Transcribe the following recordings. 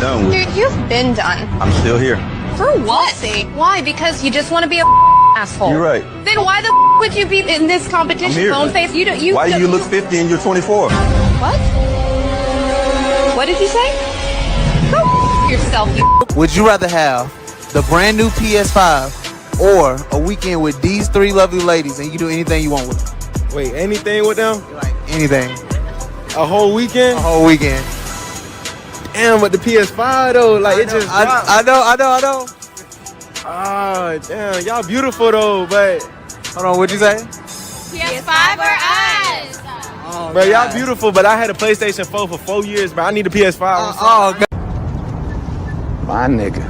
done with. Dude, you've been done. I'm still here. For what? Why? Because you just want to be a asshole. You're right. Then why the would you be in this competition? Bone face. Why do you look 50 and you're 24? What? What did you say? Go yourself. Would you rather have the brand new PS5 or a weekend with these three lovely ladies and you can do anything you want with them? Wait, anything with them? Like anything. A whole weekend? A whole weekend. Damn, but the PS5 though, like it just. I know. Ah, damn, y'all beautiful though, but. Hold on, what'd you say? PS5 or us? Oh, bro, y'all beautiful, but I had a PlayStation 4 for 4 years, but I need a PS5. God. My nigga.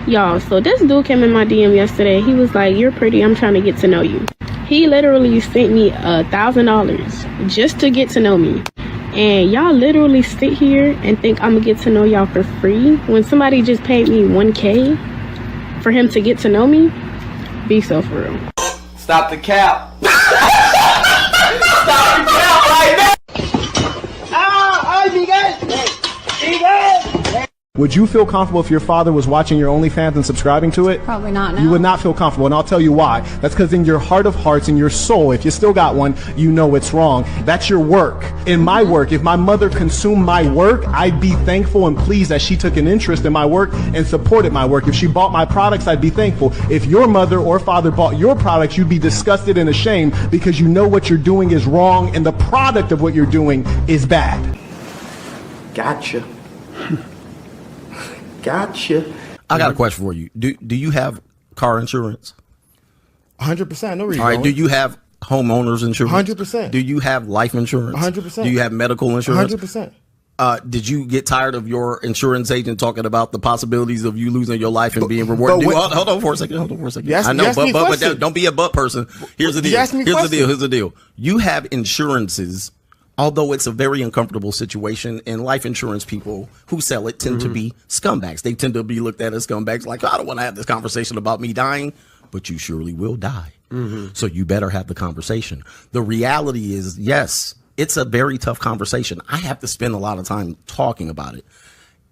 Y'all, so this dude came in my DM yesterday. He was like, "You're pretty, I'm trying to get to know you." He literally sent me $1,000 just to get to know me. And y'all literally sit here and think I'm gonna get to know y'all for free when somebody just paid me $1K for him to get to know me? Be so for real. Stop the cap. Stop the cap right now. Would you feel comfortable if your father was watching your OnlyFans and subscribing to it? Probably not, no. You would not feel comfortable, and I'll tell you why. That's because in your heart of hearts, in your soul, if you still got one, you know it's wrong. That's your work. In my work, if my mother consumed my work, I'd be thankful and pleased that she took an interest in my work and supported my work. If she bought my products, I'd be thankful. If your mother or father bought your products, you'd be disgusted and ashamed because you know what you're doing is wrong and the product of what you're doing is bad. Gotcha. Gotcha. I got a question for you. Do you have car insurance? 100%. No reason. All right. Do you have homeowners insurance? 100%. Do you have life insurance? 100%. Do you have medical insurance? 100%. Did you get tired of your insurance agent talking about the possibilities of you losing your life and being rewarded? Hold on for a second. I know, but don't be a butt person. Here's the deal. Here's the deal. You have insurances. Although it's a very uncomfortable situation, and life insurance people who sell it tend to be scumbags. They tend to be looked at as scumbags, like, I don't want to have this conversation about me dying, but you surely will die. So you better have the conversation. The reality is, yes, it's a very tough conversation. I have to spend a lot of time talking about it.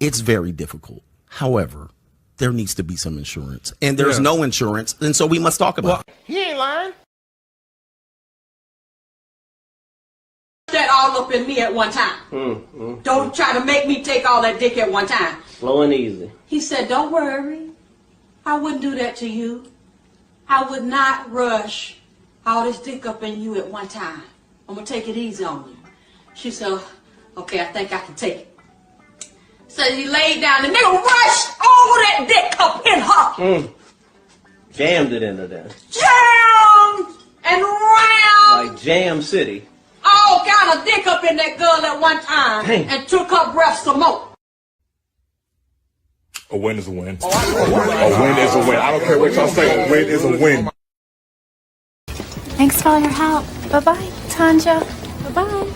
It's very difficult. However, there needs to be some insurance, and there's no insurance, and so we must talk about it. He ain't lying. That all up in me at one time. Don't try to make me take all that dick at one time. Slow and easy. He said, don't worry. I wouldn't do that to you. I would not rush all this dick up in you at one time. I'm going to take it easy on you. She said, okay, I think I can take it. So he laid down. The nigga rushed all that dick up in her. Jammed it into there. Jammed and rammed. Like Jam City. All kind of dick up in that girl at one time. Dang. And took her breath some more. A win is a win. A win is a win. I don't care what y'all say. A win is a win. Thanks for all your help. Bye-bye, Tanja. Bye-bye.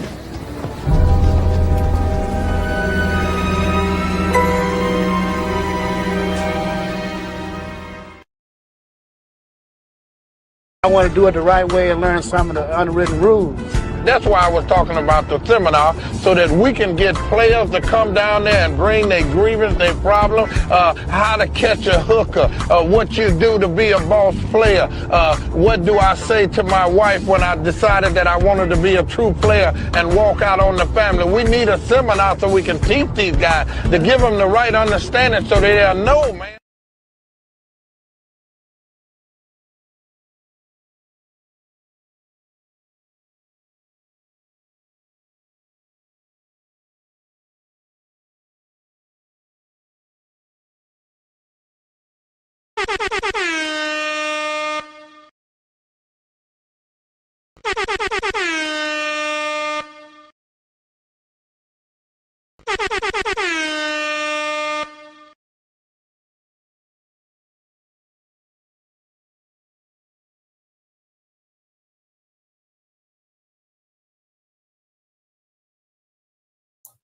I want to do it the right way and learn some of the unwritten rules. That's why I was talking about the seminar, so that we can get players to come down there and bring their grievance, their problem, how to catch a hooker, what you do to be a boss player, what do I say to my wife when I decided that I wanted to be a true player and walk out on the family. We need a seminar so we can teach these guys, to give them the right understanding so they'll know, man.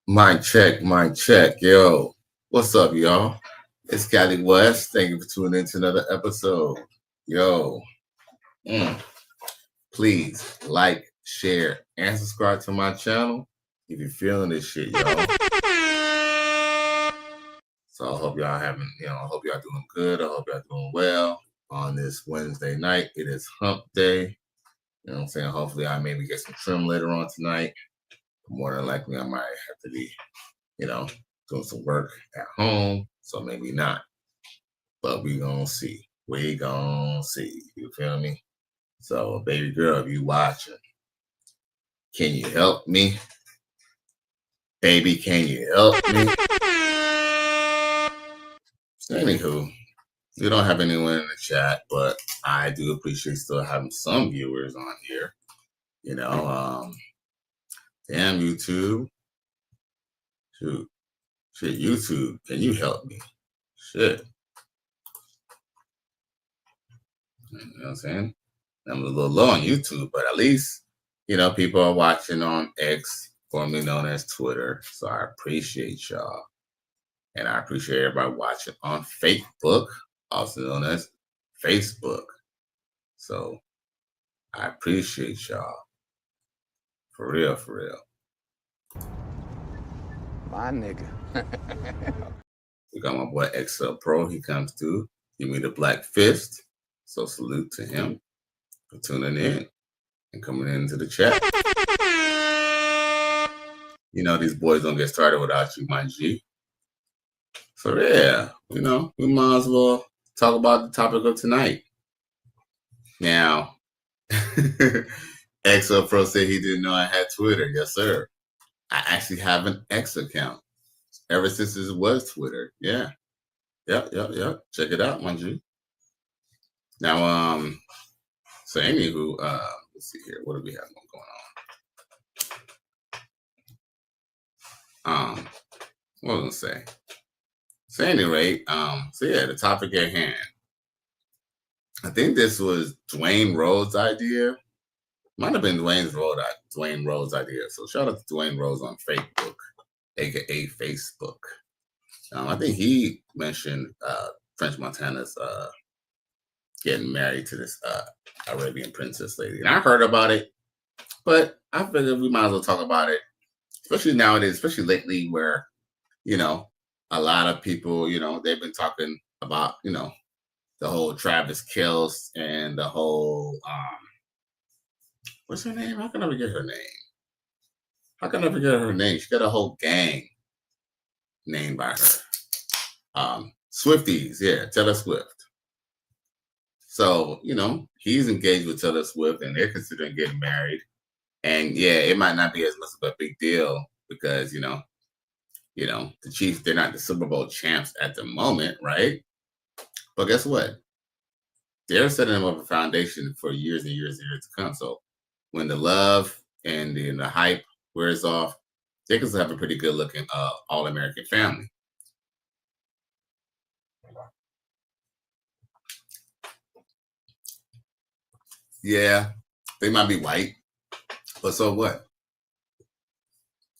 Mic check, mic check. Yo, what's up, y'all? It's Cali West. Thank you for tuning in to another episode. Yo, please like, share, and subscribe to my channel if you're feeling this shit, y'all. So I hope y'all I hope y'all doing good. I hope y'all doing well on this Wednesday night. It is hump day. You know what I'm saying? Hopefully I maybe get some trim later on tonight. More than likely I might have to be, doing some work at home. So maybe not. But we gonna see. We gonna see. You feel me? So baby girl, if you watching, can you help me? Baby, can you help me? So anywho, we don't have anyone in the chat, but I do appreciate still having some viewers on here. Damn YouTube. Shoot, YouTube, can you help me? Shit. You know what I'm saying? I'm a little low on YouTube, but at least, people are watching on X, formerly known as Twitter. So I appreciate y'all. And I appreciate everybody watching on Facebook, also known as Facebook. So I appreciate y'all. For real, for real. My nigga. We got my boy XL Pro. He comes through. Give me the black fist. So salute to him for tuning in and coming into the chat. These boys don't get started without you, my G. So yeah, we might as well talk about the topic of tonight. Now, XL Pro said he didn't know I had Twitter. Yes, sir. I actually have an X account ever since it was Twitter. Yeah. Yep. Check it out, my G. Now, so anywho, let's see here. What do we have going on? What was I gonna say? So at any rate, the topic at hand. I think this was Dwayne Rhodes' idea. Might have been Dwayne Rhodes' idea. So shout out to Dwayne Rhodes on Facebook, aka Facebook. I think he mentioned French Montana's getting married to this Arabian princess lady. And I heard about it, but I figured we might as well talk about it, especially nowadays, especially lately where, a lot of people, they've been talking about, the whole Travis Kelce and the whole, what's her name? How can I forget her name? She got a whole gang named by her. Swifties, yeah, Taylor Swift. So, he's engaged with Taylor Swift and they're considering getting married. And yeah, it might not be as much of a big deal because, the Chiefs, they're not the Super Bowl champs at the moment, right? But guess what? They're setting up a foundation for years and years and years to come. So when the love and the hype wears off, they can still have a pretty good looking all-American family. Yeah, they might be white, but so what?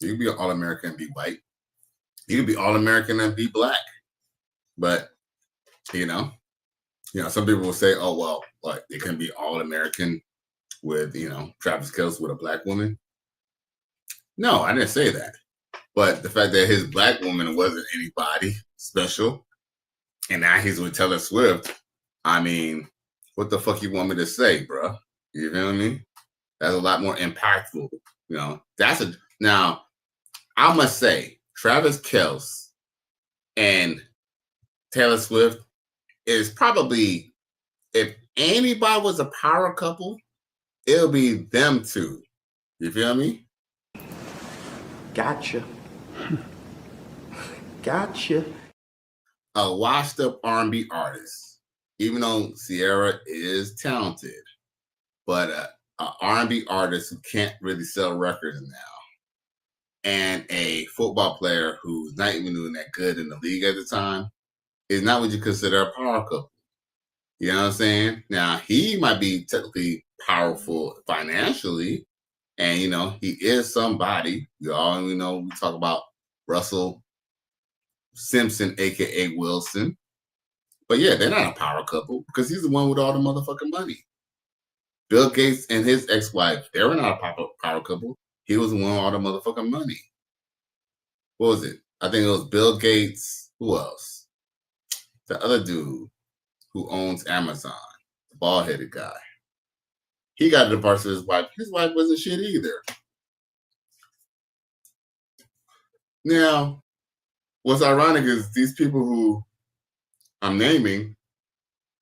You can be an all-American and be white. You can be all-American and be black. But, some people will say, oh, well, what? It can be all-American with, Travis Kelce with a black woman. No, I didn't say that. But the fact that his black woman wasn't anybody special, and now he's with Taylor Swift, I mean, what the fuck you want me to say, bro? You feel me? That's a lot more impactful. Now, I must say, Travis Kelce and Taylor Swift is probably, if anybody was a power couple, it'll be them two. You feel me? Gotcha. Gotcha. A washed up R&B artist, even though Sierra is talented, but an R&B artist who can't really sell records now, and a football player who's not even doing that good in the league at the time, is not what you consider a power couple. You know what I'm saying? Now, he might be technically powerful financially, and, he is somebody. You all we talk about Russell Simpson, aka Wilson. But yeah, they're not a power couple because he's the one with all the motherfucking money. Bill Gates and his ex-wife, they were not a power couple. He was the one with all the motherfucking money. What was it? I think it was Bill Gates. Who else? The other dude who owns Amazon, the bald-headed guy. He got a divorce with his wife. His wife wasn't shit either. Now, what's ironic is these people who I'm naming,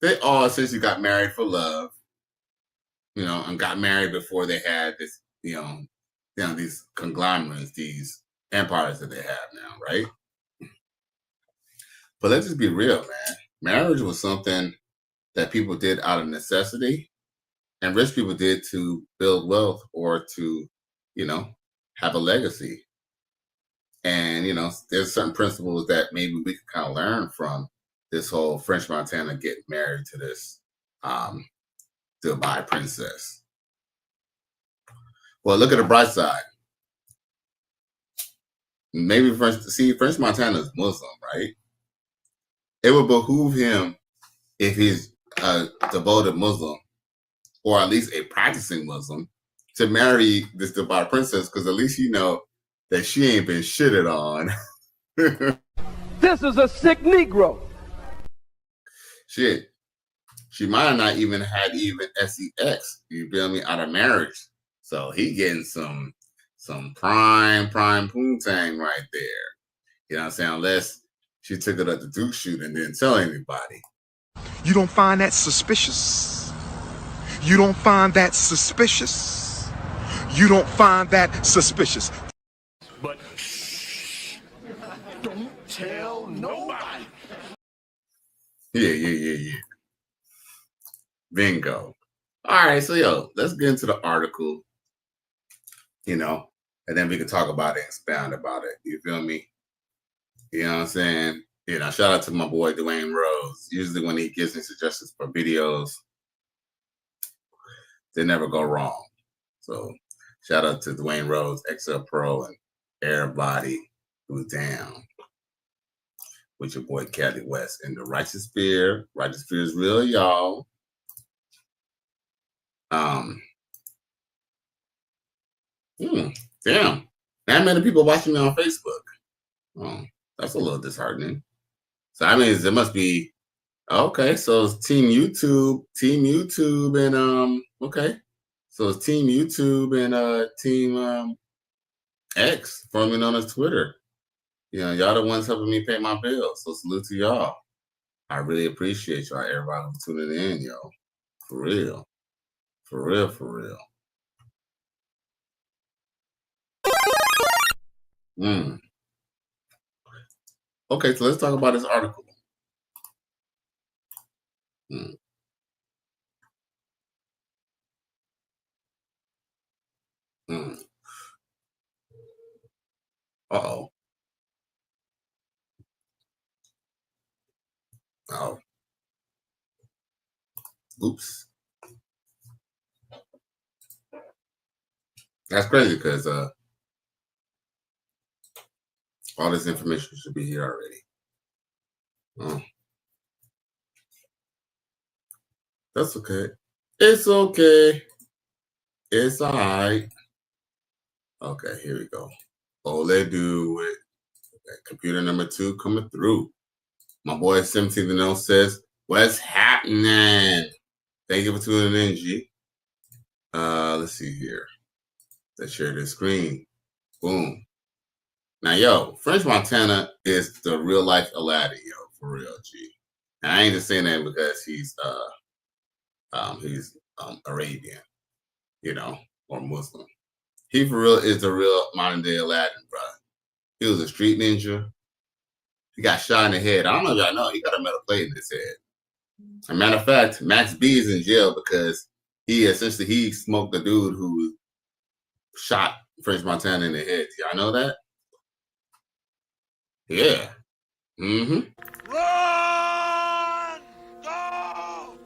they all essentially got married for love, and got married before they had this, these conglomerates, these empires that they have now, right? But let's just be real, man. Marriage was something that people did out of necessity, and rich people did to build wealth or to, have a legacy. And, there's certain principles that maybe we can kind of learn from this whole French Montana getting married to this Dubai princess. Well, look at the bright side. Maybe French Montana is Muslim, right? It would behoove him, if he's a devoted Muslim, or at least a practicing Muslim, to marry this Dubai princess, because at least that she ain't been shitted on. This is a sick Negro. Shit. She might have not even had sex, you feel me, out of marriage. So he getting some prime poontang right there. You know what I'm saying? Unless she took it at the Duke shoot and didn't tell anybody. You don't find that suspicious? You don't find that suspicious? You don't find that suspicious? But shh, don't tell nobody. Yeah. Bingo. All right, so let's get into the article, and then we can talk about it and expound about it. You feel me? You know what I'm saying? Shout out to my boy Dwayne Rose. Usually when he gives me suggestions for videos, they never go wrong. So shout out to Dwayne Rose, XL Pro, and everybody who's down with your boy Cali West and the Righteous Fear. Righteous Fear is real, y'all. Damn. Not many people watching me on Facebook. Oh, that's a little disheartening. So I mean, it must be okay. So it's Team YouTube, and okay. So it's Team YouTube and Team X, formerly known as Twitter. Y'all the ones helping me pay my bills. So salute to y'all. I really appreciate y'all, everybody who's tuning in, yo. For real. For real. Okay, so let's talk about this article. Uh-oh. Oh. Oops. That's crazy because all this information should be here already. Oh. That's okay. It's okay. It's all right. Okay, here we go. Ole do it. Okay, computer number 2 coming through. My boy 17 to know says, what's happening? Thank you for tuning in, G. Let's see here. Let's share this screen. Boom. Now, French Montana is the real life Aladdin, for real, G. And I ain't just saying that because he's Arabian, or Muslim. He for real is the real modern day Aladdin, bro. He was a street ninja. He got shot in the head. I don't know if y'all know, he got a metal plate in his head. As a matter of fact, Max B is in jail because he smoked the dude who shot French Montana in the head. Y'all know that? Yeah. Run! Go!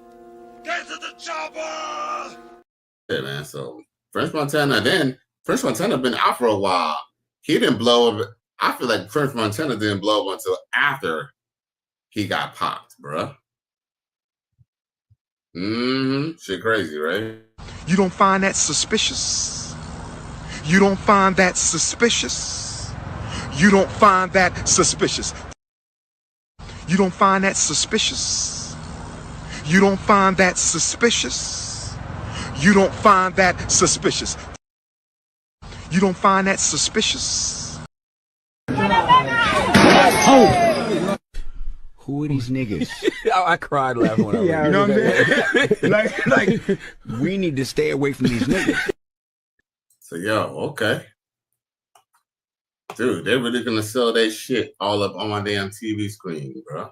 Get to the chopper! Yeah, man. So French Montana been out for a while. He didn't blow up. I feel like Prince Montana didn't blow up until after he got popped, bruh. Shit crazy, right? You don't find that suspicious? You don't find that suspicious? You don't find that suspicious? You don't find that suspicious? You don't find that suspicious? You don't find that suspicious? You don't find that suspicious? Oh! Who are these niggas? I cried laughing when I read it. You know what I'm saying? like, we need to stay away from these niggas. So, yo, okay. Dude, they're really gonna sell that shit all up on my damn TV screen, bro.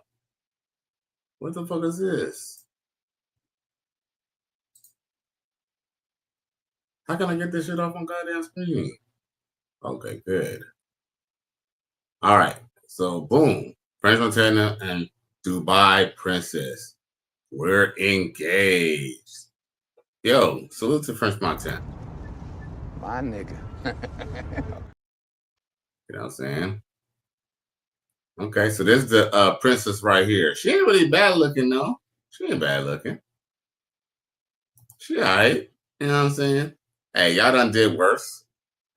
What the fuck is this? How can I get this shit off on goddamn screen? Okay, good. All right. So, boom. Prince Montana and Dubai Princess. We're engaged. Yo, salute to French Montana. My nigga. You know what I'm saying? Okay, so this is the princess right here. She ain't really bad looking, though. She ain't bad looking. She all right. You know what I'm saying? Hey, y'all done did worse.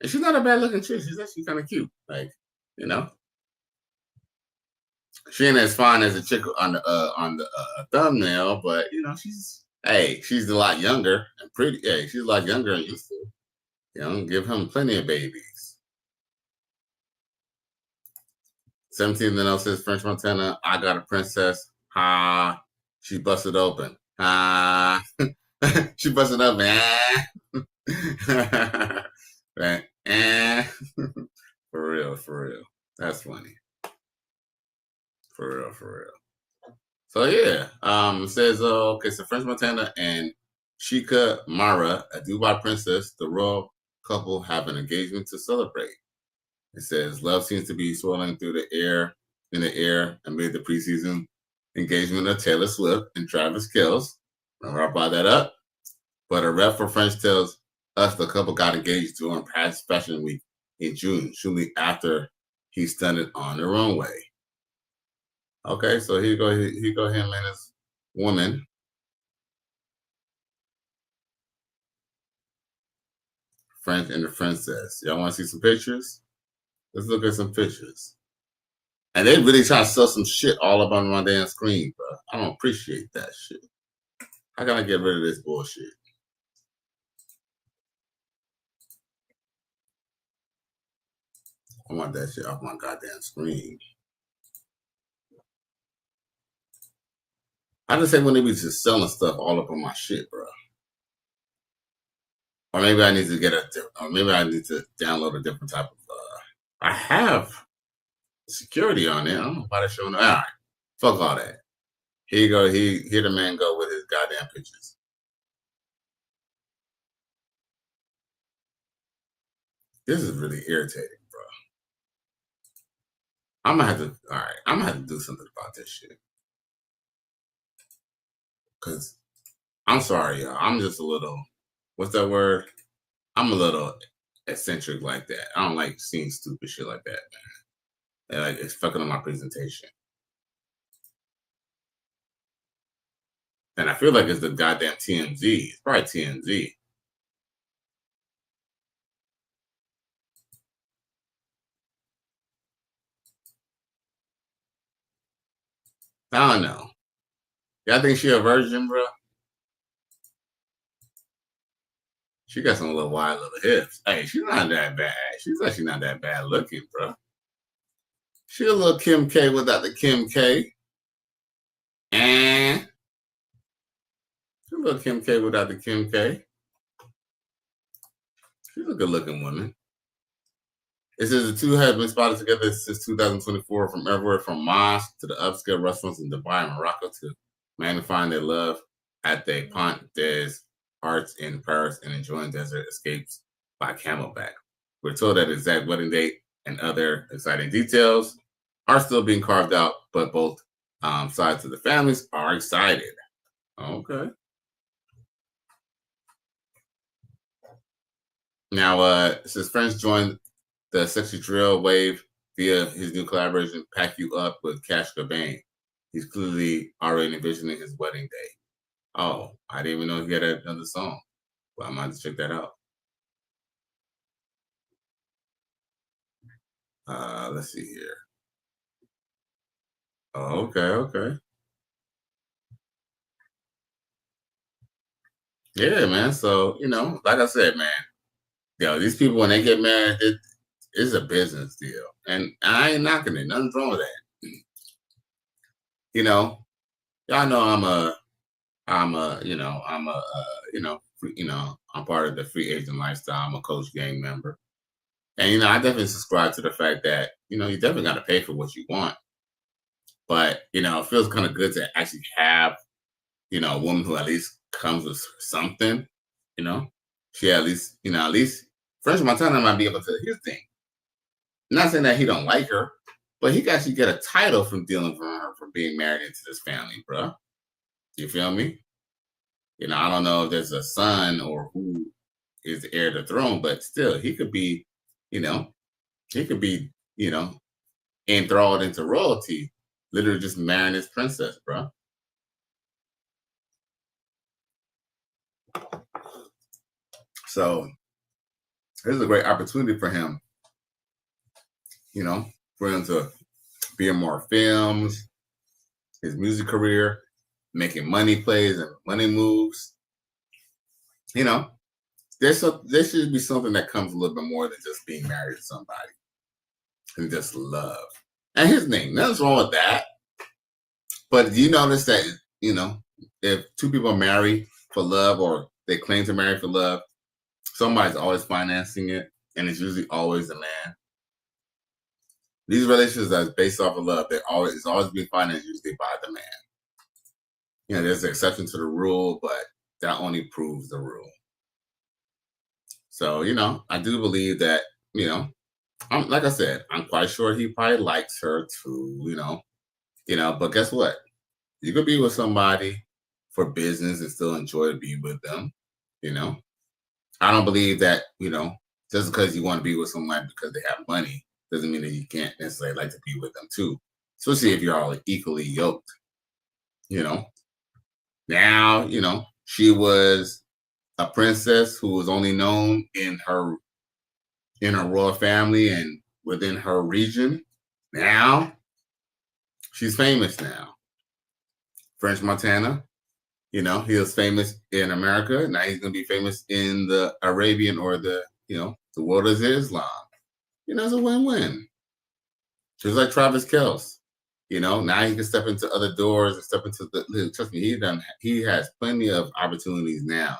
And she's not a bad looking chick. She's actually kind of cute. Like, you know? She ain't as fine as the chick on the thumbnail, but, you know, she's a lot younger and pretty. Hey, she's a lot younger and useful. You know, give him plenty of babies. 17 then says French Montana, I got a princess. Ha. She busted open. Ha. She busted open. Right. For real. That's funny. For real. So yeah. It says okay, so French Montana and Sheikha Mara, a Dubai princess, the royal couple have an engagement to celebrate. It says love seems to be swirling through the air amid the preseason engagement of Taylor Swift and Travis Kelce. Remember I brought that up? But a rep for French tells us the couple got engaged during past fashion week in June, shortly after he stunted on the runway. Okay, so here go him and his woman. French and the princess. Y'all want to see some pictures? Let's look at some pictures. And they really try to sell some shit all up on my damn screen, bro. I don't appreciate that shit. How can I get rid of this bullshit? I want that shit off my goddamn screen. I just say when they be just selling stuff all up on my shit, bro. Or maybe I need to download a different type of. I have security on it. I don't know why they're showing. All right, fuck all that. Here you go. Here the man go with his goddamn pictures. This is really irritating, bro. I'm gonna have to do something about this shit. Cause I'm sorry, y'all. I'm just a little. What's that word? I'm a little eccentric like that. I don't like seeing stupid shit like that, man. And like it's fucking on my presentation. And I feel like it's the goddamn TMZ. It's probably TMZ. I don't know. Y'all think she a virgin, bro? She got some little wide little hips. Hey, she's not that bad. She's actually not that bad looking, bro. She a little Kim K without the Kim K. And she a little Kim K without the Kim K. She's a good looking woman. It says the two have been spotted together since 2024 from everywhere from mosques to the upscale restaurants in Dubai and Morocco to magnifying their love at the Pont des Arts in Paris and enjoying desert escapes by camelback. We're told that exact wedding date and other exciting details are still being carved out, but both sides of the families are excited. Okay. Now, it says friends joined the sexy drill wave via his new collaboration, Pack You Up with Cash Cobain. He's clearly already envisioning his wedding day. Oh, I didn't even know he had another song. Well, I might have to check that out. Let's see here. Oh, okay. Yeah, man. So, like I said, man, these people, when they get married, it's a business deal. And I ain't knocking it. Nothing's wrong with that. Y'all know I'm part of the free agent lifestyle. I'm a Coach Gang member. And, I definitely subscribe to the fact that, you definitely got to pay for what you want. But, it feels kind of good to actually have, a woman who at least comes with something, She at least French Montana might be able to, here's the thing. Not saying that he don't like her, but he can actually get a title from dealing with her for being married into this family, bro. You feel me? I don't know if there's a son or who is the heir to the throne, but still, he could be, enthralled into royalty, literally just marrying this princess, bro. So, this is a great opportunity for him, for him to be in more films, his music career, making money plays and money moves. There should be something that comes a little bit more than just being married to somebody and just love. And his name, nothing's wrong with that. But do you notice that, if two people marry for love or they claim to marry for love, somebody's always financing it, and it's usually always the man. These relationships that's based off of love, it's always being financed usually by the man. There's an exception to the rule, but that only proves the rule. So, I do believe that, like I said, I'm quite sure he probably likes her too, but guess what? You could be with somebody for business and still enjoy to be with them, I don't believe that, just because you want to be with someone because they have money doesn't mean that you can't necessarily like to be with them too, especially if you're all equally yoked, Now, she was a princess who was only known in her royal family and within her region. Now, she's famous now. French Montana, he was famous in America. Now he's going to be famous in the Arabian or the world of Islam. It's a win-win. Just like Travis Kelce. Now he can step into other doors and step into trust me, he has plenty of opportunities now.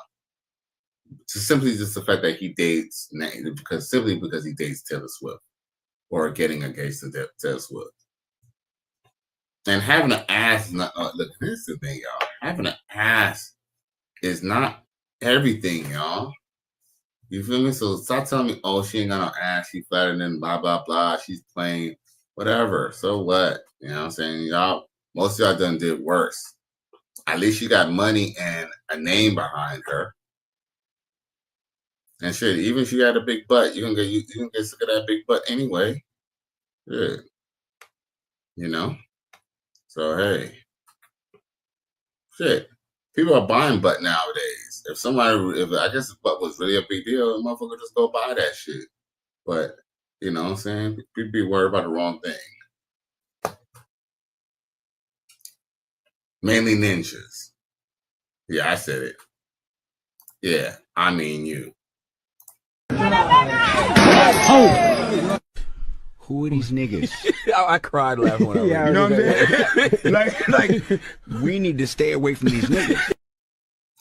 Simply just the fact that he dates because he dates Taylor Swift or getting engaged to Taylor Swift. And having an ass is not, look, here's the thing, y'all. Having an ass is not everything, y'all. You feel me? So stop telling me, oh, she ain't got no ass, she flatter than blah, blah, blah, she's plain, whatever. So what? You know what I'm saying? Y'all, most of y'all done did worse. At least she got money and a name behind her. And shit, even if she had a big butt, you can get sick of that big butt anyway. Yeah. So hey. Shit. People are buying butt nowadays. If I guess the butt was really a big deal, the motherfucker just go buy that shit. But, you know what I'm saying? People be worried about the wrong thing. Mainly ninjas. Yeah, I said it. Yeah, I mean you. Oh. Who are these niggas? I cried laughing when I yeah, you know what I'm saying? like, we need to stay away from these niggas.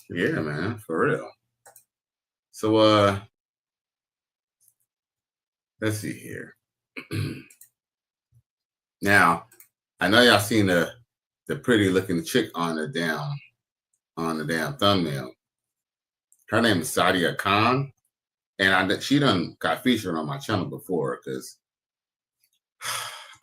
Yeah, man, for real. So, let's see here. Now, I know y'all seen the pretty looking chick on the damn thumbnail. Her name is Sadia Khan, and she done got featured on my channel before because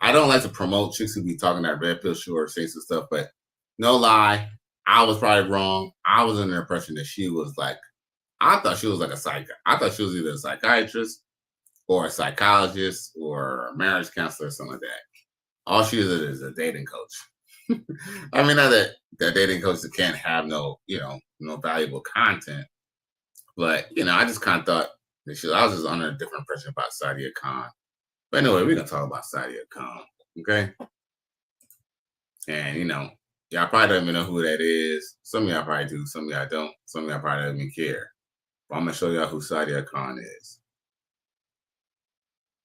I don't like to promote chicks who be talking that red pill short, say some stuff, but no lie, I was probably wrong. I was under the impression that she was like, I thought she was like a psychiatrist. I thought she was either a psychiatrist or a psychologist or a marriage counselor or something like that. All she is a dating coach. I mean, not that the dating coach can't have no valuable content, but I just kind of thought that I was just under a different impression about Sadia Khan. But anyway, we're gonna talk about Sadia Khan, okay? And y'all probably don't even know who that is. Some of y'all probably do, some of y'all don't. Some of y'all probably don't even care. But I'm gonna show y'all who Sadia Khan is.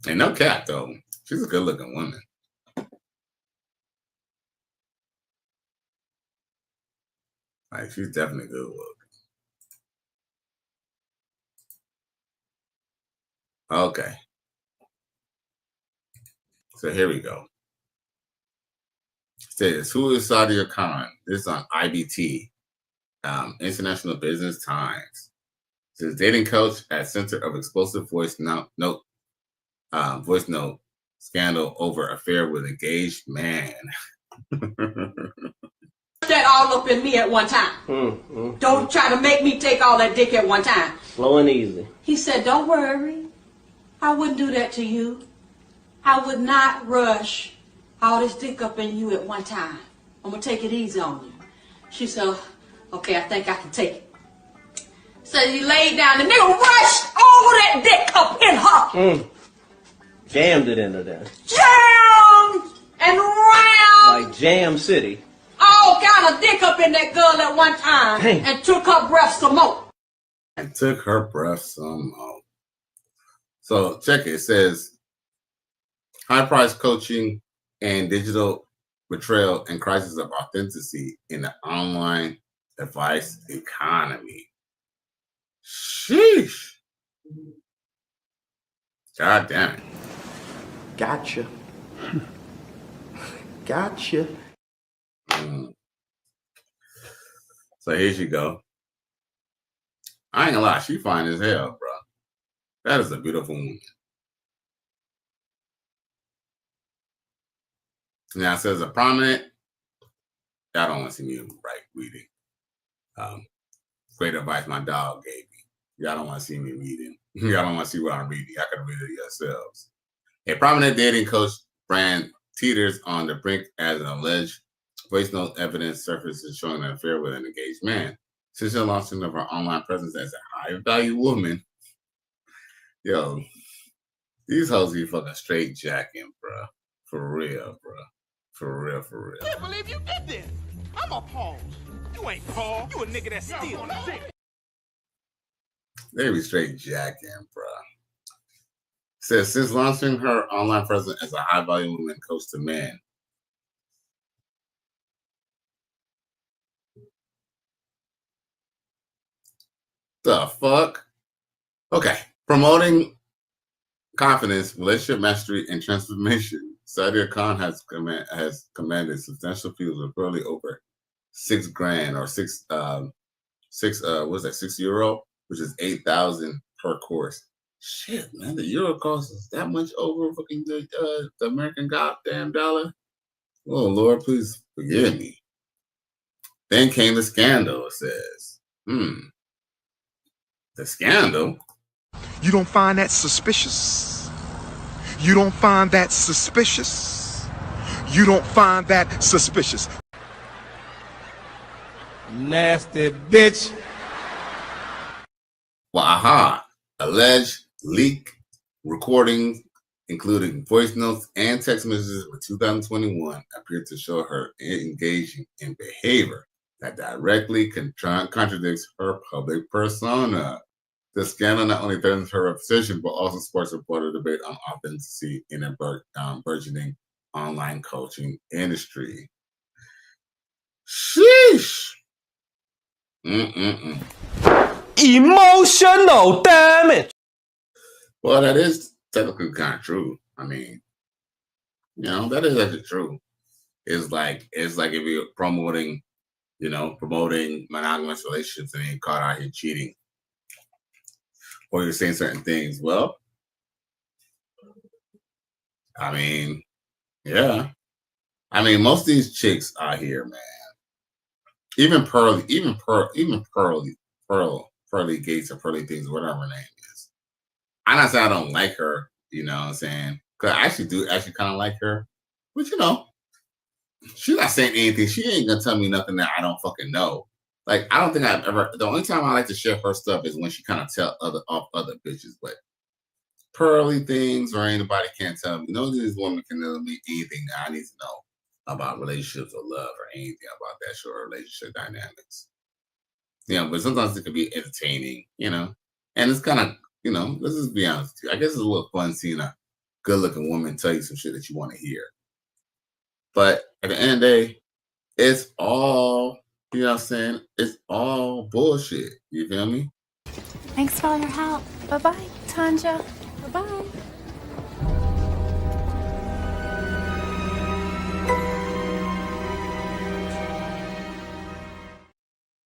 And no cap though, she's a good-looking woman. Like, she's definitely good looking. Okay. So here we go. It says, who is Sadia Khan? This is on IBT, International Business Times. It says, dating coach at center of explosive voice note scandal over affair with engaged man. That all up in me at one time. Don't try to make me take all that dick at one time. Slow and easy. He said, don't worry. I wouldn't do that to you. I would not rush all this dick up in you at one time. I'm going to take it easy on you. She said, okay, I think I can take it. So he laid down. The nigga rushed all that dick up in her. Jammed it into there. Jammed and round. Like Jam City. All kind of dick up in that girl at one time. Dang. And took her breath some more. And took her breath some more. So check it. It says, high-priced coaching and digital betrayal and crisis of authenticity in the online advice economy. Sheesh. God damn it. Gotcha. Gotcha. So here she go. I ain't gonna lie, she fine as hell, bro. That is a beautiful woman. Now it says a prominent. Y'all don't want to see me reading. Great advice my dog gave me. Y'all don't want to see me reading. Y'all don't want to see what I'm reading. Y'all can read it yourselves. A prominent dating coach brand teeters on the brink as an alleged voice note evidence surfaces showing an affair with an engaged man. Since the launching of her online presence as a high-value woman, yo, these hoes be fucking straight jacking, bro. For real, bro. For real, for real. I can't believe you did this. I'm appalled. You ain't Paul. You a nigga that's still. They be straight jacking, bro. Says since launching her online presence as a high-value woman coach to men. The fuck? Okay. Promoting confidence, relationship mastery, and transformation. Sadia Khan has commanded substantial fees of probably over $6,000 or €6, which is 8,000 per course. Shit, man, the euro cost is that much over fucking the American goddamn dollar. Oh Lord, please forgive me. Then came the scandal. It says, the scandal. You don't find that suspicious? You don't find that suspicious? You don't find that suspicious? Nasty bitch. Well, aha. Alleged leak recordings, including voice notes and text messages with 2021, appear to show her engaging in behavior that directly contradicts her public persona. The scandal not only threatens her reputation, but also sparks a broader debate on authenticity in a burgeoning online coaching industry. Sheesh. Emotional damage. Well, that is technically kind of true. I mean, that is actually true. It's like if you're promoting monogamous relationships and you're caught out here cheating, or you're saying certain things. Well, I mean, yeah. I mean, most of these chicks out here, man. Even Pearly Gates or Pearly Things, whatever her name is. I'm not saying I don't like her, You know what I'm saying? Because I actually kind of like her. But, you know, she's not saying anything. She ain't going to tell me nothing that I don't fucking know. Like, I don't think I've ever, the only time I like to share her stuff is when she kind of tell other bitches. But pearly things or anybody can't tell me. None of these women can tell me anything that I need to know about relationships or love or anything about that sort of relationship dynamics. You know, but sometimes it can be entertaining, you know. And it's kind of, you know, let's just be honest with you. I guess it's a little fun seeing a good-looking woman tell you some shit that you want to hear. But at the end of the day, it's all, you know what I'm saying? It's all bullshit. You feel me? Thanks for all your help. Bye-bye, Tanja. Bye-bye.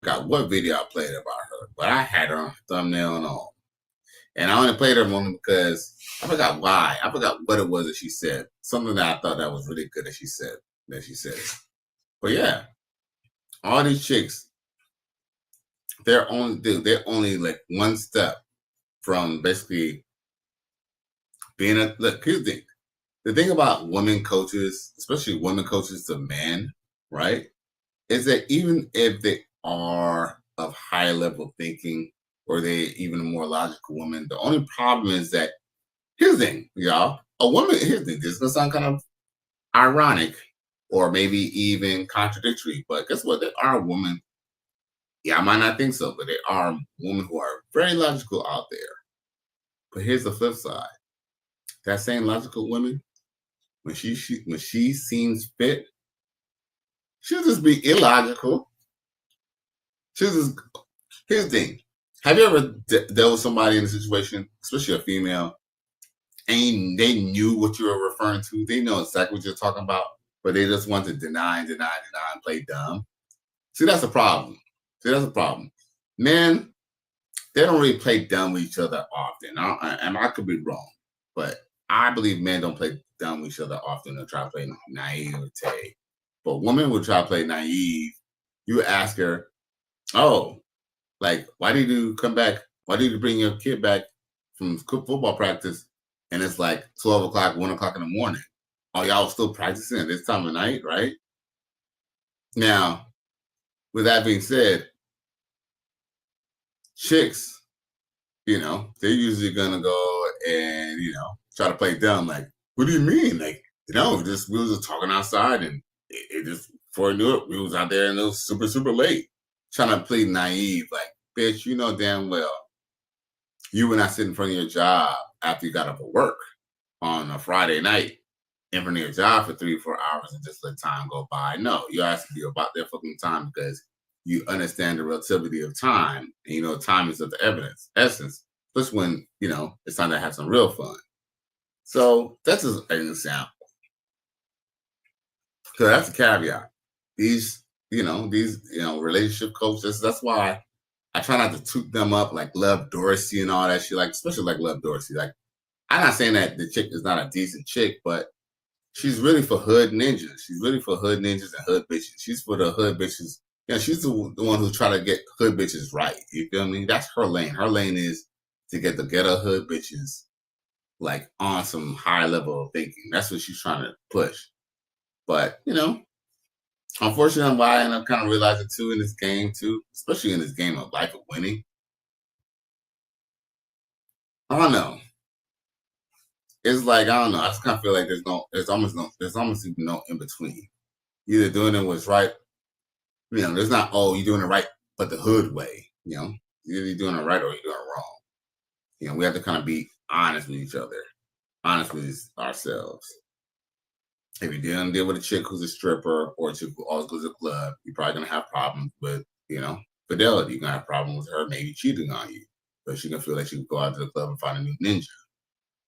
Got what video I played about her, but I had her on thumbnail and all. And I only played her moment because I forgot why. I forgot what it was that she said. Something that I thought that was really good that she said. But yeah, all these chicks, they're only like one step from basically being a look. Here's the thing about women coaches, especially women coaches to men, right? Is that even if they are of high level thinking or they even a more logical woman, the only problem is that here's the thing, y'all. A woman, here's the thing, this is gonna sound kind of ironic or maybe even contradictory, but guess what? There are women, yeah, I might not think so, but there are women who are very logical out there. But here's the flip side. That same logical woman, when she seems fit, she'll just be illogical. She'll just, here's the thing. Have you ever dealt with somebody in a situation, especially a female, and they knew what you were referring to? They know exactly what you're talking about, but they just want to deny, and play dumb. See, that's a problem. Men, they don't really play dumb with each other often. And I could be wrong, but I believe men don't play dumb with each other often. They'll try to play naivete. But women will try to play naive. You ask her, oh, like, why did you come back? Why did you bring your kid back from football practice? And it's like 12 o'clock, 1 o'clock in the morning. Oh, y'all still practicing at this time of night, right? Now, with that being said, chicks, you know, they're usually gonna go and, you know, try to play dumb. Like, what do you mean? Like, you know, we was just talking outside and it just, before I knew it, we was out there and it was super, super late. Trying to play naive, like, bitch, you know damn well you would not sit in front of your job after you got up at work on a Friday night in front of your job for 3 or 4 hours and just let time go by. No, you have to be about their fucking time because you understand the relativity of time. And you know, time is of the essence. Just when, you know, it's time to have some real fun. So that's just an example. So that's a caveat. These relationship coaches, that's why I try not to toot them up like Love Dorsey and all that shit, like, especially like Love Dorsey. Like, I'm not saying that the chick is not a decent chick, but she's really for hood ninjas. She's really for hood ninjas and hood bitches. She's for the hood bitches. Yeah, she's the one who's trying to get hood bitches right. You feel me? That's her lane. Her lane is to get the ghetto hood bitches like on some high level of thinking. That's what she's trying to push. But, you know, unfortunately, what I end up kind of realizing too in this game too, especially in this game of life of winning, I don't know. It's like, I don't know. I just kind of feel like there's almost even no in between. Either doing it what's right, you know, there's not, oh, you're doing it right, but the hood way, you know, either you're doing it right or you're doing it wrong. You know, we have to kind of be honest with each other, honest with ourselves. If you're dealing with a chick who's a stripper or a chick who always goes to the club, you're probably going to have problems with, you know, fidelity. You're going to have problems with her maybe cheating on you. But she can feel like she can go out to the club and find a new ninja.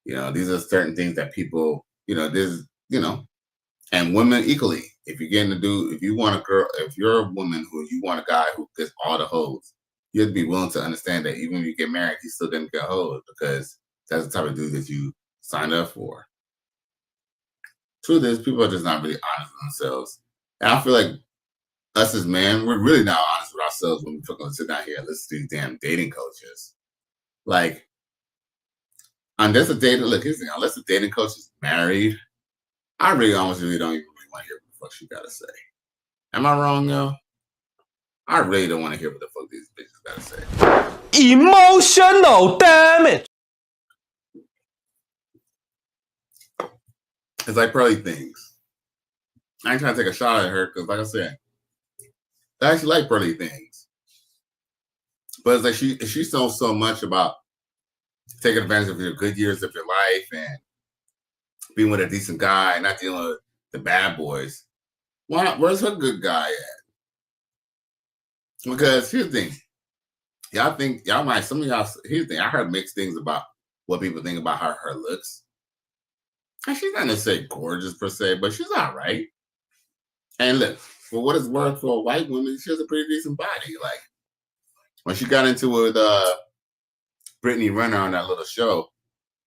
You know, these are certain things that people, you know, and women equally. If you want a girl, if you're a woman who you want a guy who gets all the hoes, you have to be willing to understand that even if you get married, he's still going to get hoes because that's the type of dude that you signed up for. Truth is, people are just not really honest with themselves. And I feel like us as men, we're really not honest with ourselves when we fucking sit down here and listen to these damn dating coaches. Like, unless the dating coach is married, I really almost really don't even really want to hear what the fuck she gotta say. Am I wrong, yo? I really don't want to hear what the fuck these bitches gotta say. Emotional damage. It's like Pearly Things. I ain't trying to take a shot at her because, like I said, I actually like Pearly Things. But it's like she knows so much about taking advantage of your good years of your life and being with a decent guy and not dealing with the bad boys. Where's her good guy at? Because here's the thing. Here's the thing. I heard mixed things about what people think about her looks. And she's not necessarily gorgeous per se, but she's all right. And look, for what it's worth for a white woman, she has a pretty decent body. Like, when she got into it with Brittany Renner on that little show,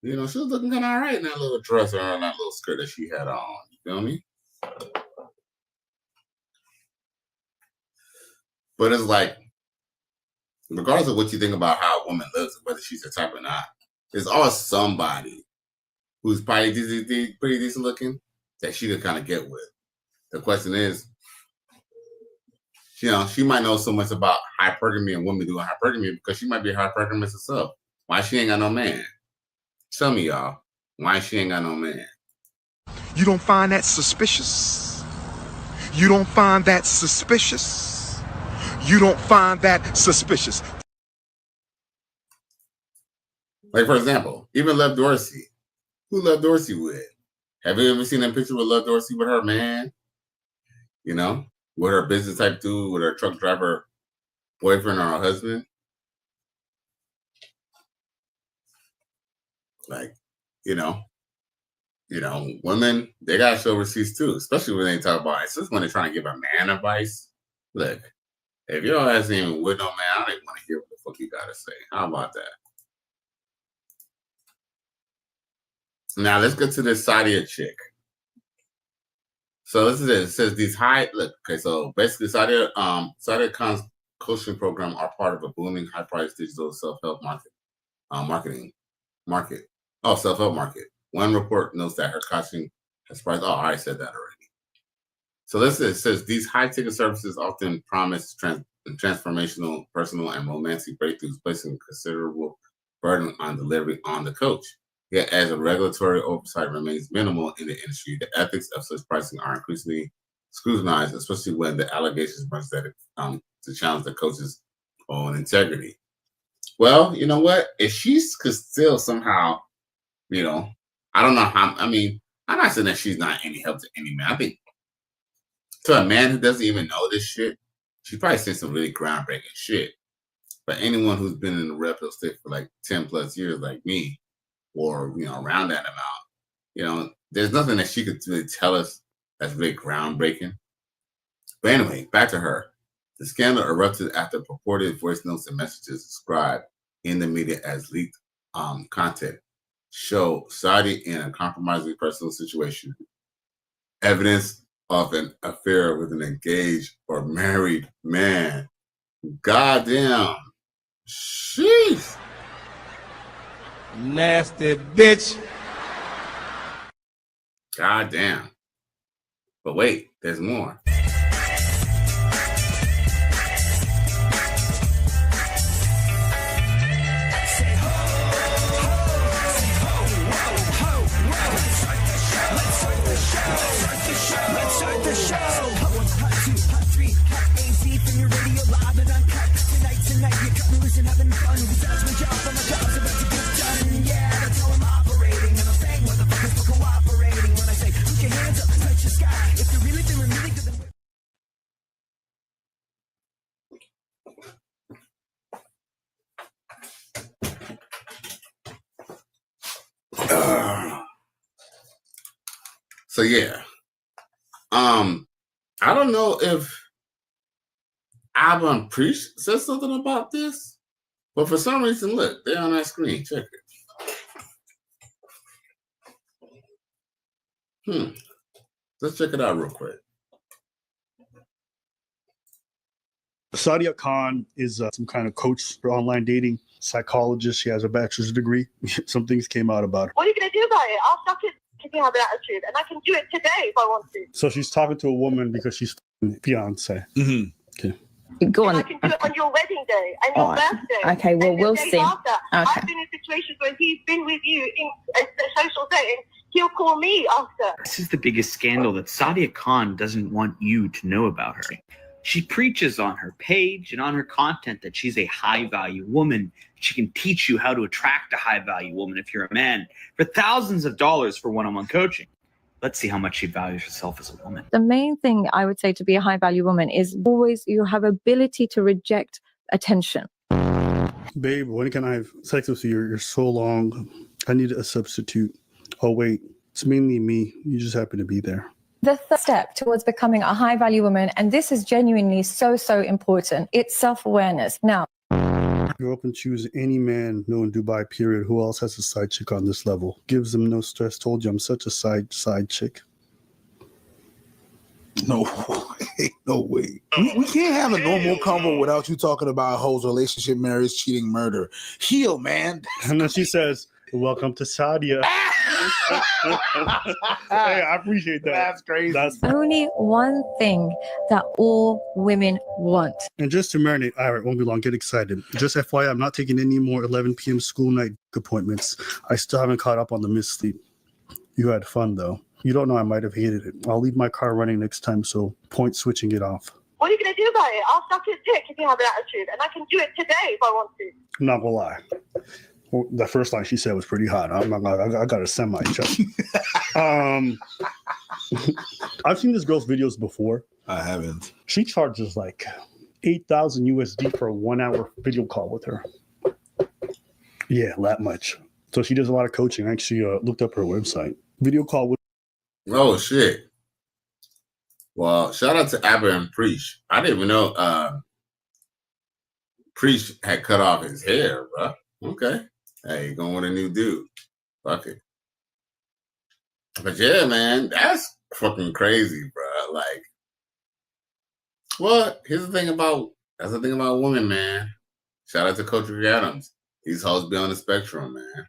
you know, she was looking kind of all right in that little dress or on that little skirt that she had on. You feel me? But it's like, regardless of what you think about how a woman looks, whether she's the type or not, there's always somebody who's probably pretty decent looking that she could kind of get with. The question is, you know, she might know so much about hypergamy and women doing hypergamy because she might be a hypergamist herself. Why she ain't got no man? Tell me, y'all, why she ain't got no man? You don't find that suspicious? You don't find that suspicious? You don't find that suspicious? Like, for example, even Lev Dorsey. Who Lev Dorsey with? Have you ever seen that picture with Lev Dorsey with her man? You know, with her business type dude, with her truck driver boyfriend or her husband? Like, you know, women, they gotta show receipts too, especially when they talk about it. Just when they're trying to give a man advice. Look, if your ass ain't even with no man, I don't even want to hear what the fuck you gotta say. How about that? Now let's get to this Sadia chick. So this is it. It says these so basically Sadia Khan's coaching program are part of a booming high-priced digital self-help self-help market. One report notes that her coaching has priced. Oh, I already said that already. So this is, it says these high-ticket services often promise transformational, personal, and romantic breakthroughs, placing considerable burden on delivery on the coach. Yet, as a regulatory oversight remains minimal in the industry, the ethics of such pricing are increasingly scrutinized, especially when the allegations emerge that to challenge the coach's own integrity. Well, you know what? If she could still somehow, you know, I don't know how. I mean, I'm not saying that she's not any help to any man. I think to a man who doesn't even know this shit, she probably said some really groundbreaking shit. But anyone who's been in the reptile state for like 10 plus years, like me, or, you know, around that amount, you know, there's nothing that she could really tell us that's really groundbreaking. But anyway, back to her. The scandal erupted after purported voice notes and messages described in the media as leaked content show Saudi in a compromising personal situation. Evidence of an affair with an engaged or married man. Goddamn. Sheesh. Nasty bitch. God damn. But wait, there's more. So yeah, I don't know if Alban Priest said something about this, but for some reason, look, they're on that screen. Check it. Let's check it out real quick. Sadia Khan is some kind of coach for online dating, psychologist. She has a bachelor's degree. Some things came out about her. What are you going to do about it? I'll suck it if you have an attitude, and I can do it today if I want to. So she's talking to a woman because she's fiance. Okay. Go on. I can do it on your wedding day and your birthday. Okay, well, we'll see. After. I've been in situations where he's been with you in a social setting. He'll call me after. This is the biggest scandal that Sadia Khan doesn't want you to know about her. She preaches on her page and on her content that she's a high-value woman. She can teach you how to attract a high-value woman if you're a man for thousands of dollars for one-on-one coaching. Let's see how much she values herself as a woman. The main thing I would say to be a high-value woman is always you have ability to reject attention. Babe, when can I have sex with you? You're so long. I need a substitute. Oh, wait, it's mainly me. You just happen to be there. The third step towards becoming a high-value woman, and this is genuinely so important, it's self-awareness. Now, go up and choose any man known in Dubai, period. Who else has a side chick on this level? Gives them no stress. Told you I'm such a side chick. No way. No way. We can't have a normal convo without you talking about hoes, relationship, marriage, cheating, murder. Heal, man. And then she says, welcome to Sadia. Hey, I appreciate that. That's crazy. That's only one thing that all women want. And just to marinate, all right, won't be long, get excited. Just FYI, I'm not taking any more 11 p.m. school night appointments. I still haven't caught up on the missed sleep. You had fun, though. You don't know I might have hated it. I'll leave my car running next time, so point switching it off. What are you going to do about it? I'll suck his dick if you have an attitude, and I can do it today if I want to. I'm not gonna lie. Well, the first line she said was pretty hot. I'm not gonna, I got a semi-check. I've seen this girl's videos before. I haven't. She charges like 8,000 USD for a 1 hour video call with her. Yeah, that much. So she does a lot of coaching. I actually looked up her website. Video call with. Oh shit. Well, shout out to Abba and Preach. I didn't even know Preach had cut off his hair, bro. Okay. Hey, going with a new dude. Fuck it. But yeah, man, that's fucking crazy, bro. Like, well, here's the thing about women, man. Shout out to Coach Rick Adams. These hoes be on the spectrum, man.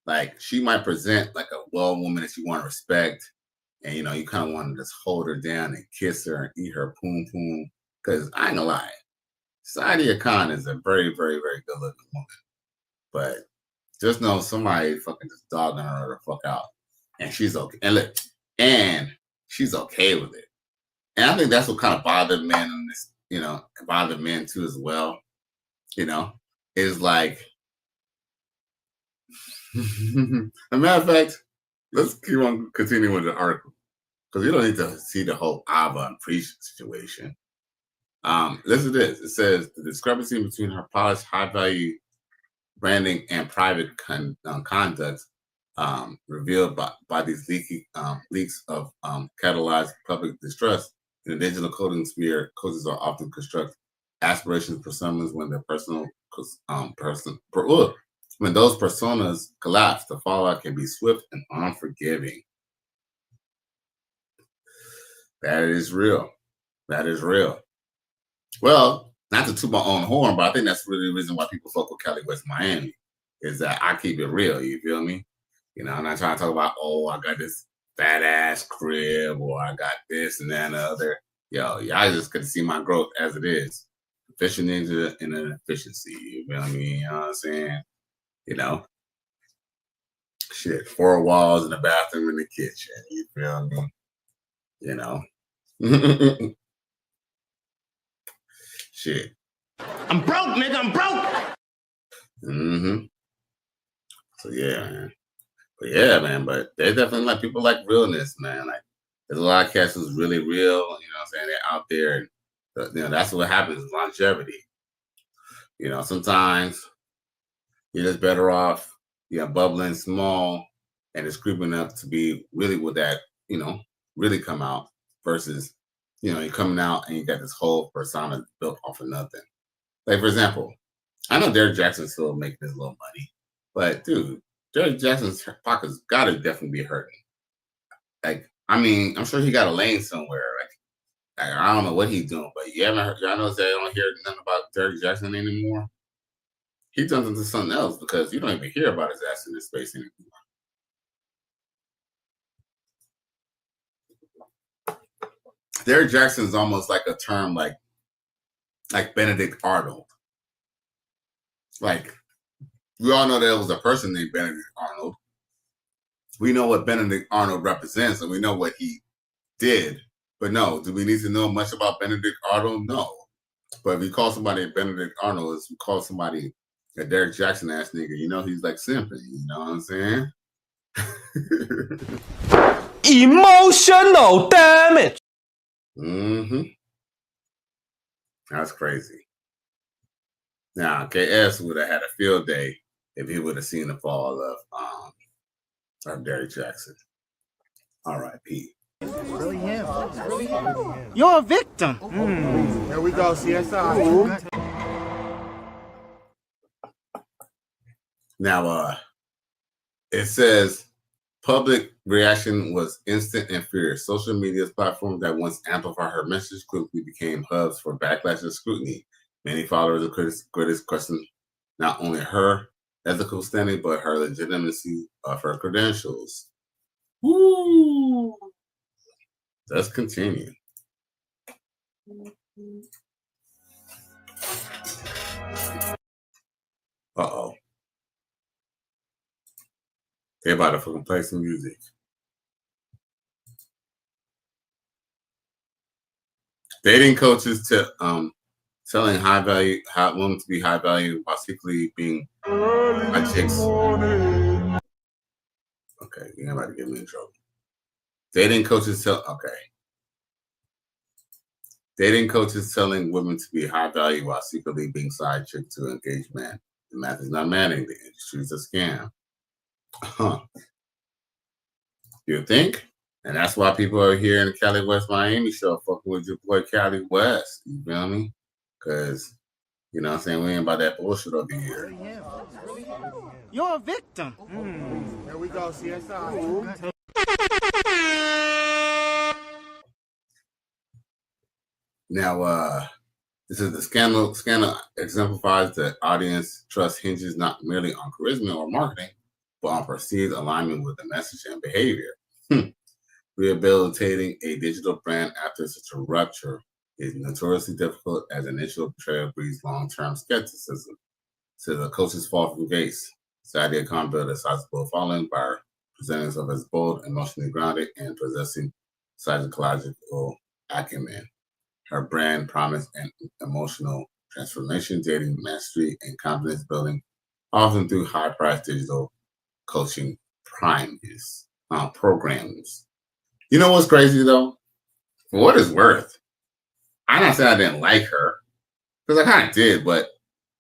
Like, she might present like a well woman that you want to respect, and you kind of want to just hold her down and kiss her and eat her poom poom. Because I ain't gonna lie, Sadia Khan is a very, very, very good looking woman. But just know somebody fucking just dogging her the fuck out. And she's okay. And look, and she's okay with it. And I think that's what kind of bothered men in this, bothered men too as well. Is like, as a matter of fact, let's keep on continuing with the article. Because you don't need to see the whole Ava and Preach situation. Listen to this. It says the discrepancy between her polished, high-value branding and private conduct revealed by these leaks of catalyzed public distrust in the digital coding sphere. Coaches are often construct aspirations personas when their when those personas collapse, the fallout can be swift and unforgiving. That is real. That is real. Well, not to toot my own horn, but I think that's really the reason why people fuck with Cali West Miami is that I keep it real. You feel me? I'm not trying to talk about, I got this fat ass crib or I got this and that and the other. Yo, y'all just could see my growth as it is. Efficient ninja and an efficiency. You feel me? You know what I'm saying? Shit, 4 walls in the bathroom in the kitchen. You feel me? Shit. I'm broke, nigga. I'm broke. Mm-hmm. So yeah, man. But yeah, man. But they definitely like people like realness, man. Like there's a lot of cats who's really real. You know what I'm saying? They're out there. And, that's what happens. Longevity. Sometimes you're just better off, bubbling small and it's creeping up to be really what that, really come out versus, you're coming out and you got this whole persona built off of nothing. Like, for example, I know Derrick Jackson's still making his little money, but dude, Derrick Jackson's pockets gotta definitely be hurting. Like, I mean, I'm sure he got a lane somewhere. Like, I don't know what he's doing, but you haven't heard. Y'all know that I don't hear nothing about Derek Jackson anymore. He turns into something else because you don't even hear about his ass in this space anymore. Derek Jackson is almost like a term like Benedict Arnold. Like, we all know there was a person named Benedict Arnold. We know what Benedict Arnold represents, and we know what he did. But no, do we need to know much about Benedict Arnold? No. But if you call somebody Benedict Arnold, if you call somebody a Derek Jackson ass nigga, you know he's like simping. You know what I'm saying? Emotional damage. Mm-hmm. That's crazy. Now, KS would have had a field day if he would have seen the fall of Derek Jackson. R.I.P. Really him. Really him. You're a victim. There we go, CSI. Now, it says public reaction was instant and fierce. Social media platforms that once amplified her message quickly became hubs for backlash and scrutiny. Many followers and critics questioned not only her ethical standing, but her legitimacy of her credentials. Woo! Let's continue. Uh-oh. They about to fucking play some music. Dating coaches telling women to be high value while secretly being my chicks. Okay, you're about to get me in trouble. Dating coaches telling women to be high value while secretly being side chick to engage men. The math is not matching. The industry is a scam. Huh. You think? And that's why people are here in the Cali West Miami show fucking with your boy Cali West. You feel me? Because, you know what I'm saying, we ain't about that bullshit over here. You're a victim. There we go, CSI. Now, this is the scandal. Scandal exemplifies that audience trust hinges not merely on charisma or marketing, but on perceived alignment with the message and behavior. Rehabilitating a digital brand after such a rupture is notoriously difficult, as initial betrayal breeds long-term skepticism. So the coach's fall from grace. Sadia Khan built a sizable following by presenting herself as bold, emotionally grounded, and possessing psychological acumen. Her brand promise and emotional transformation, dating mastery, and confidence building, often through high-priced digital coaching programs. You know what's crazy though? For what it's worth, I'm not saying I didn't like her, because I kind of did, but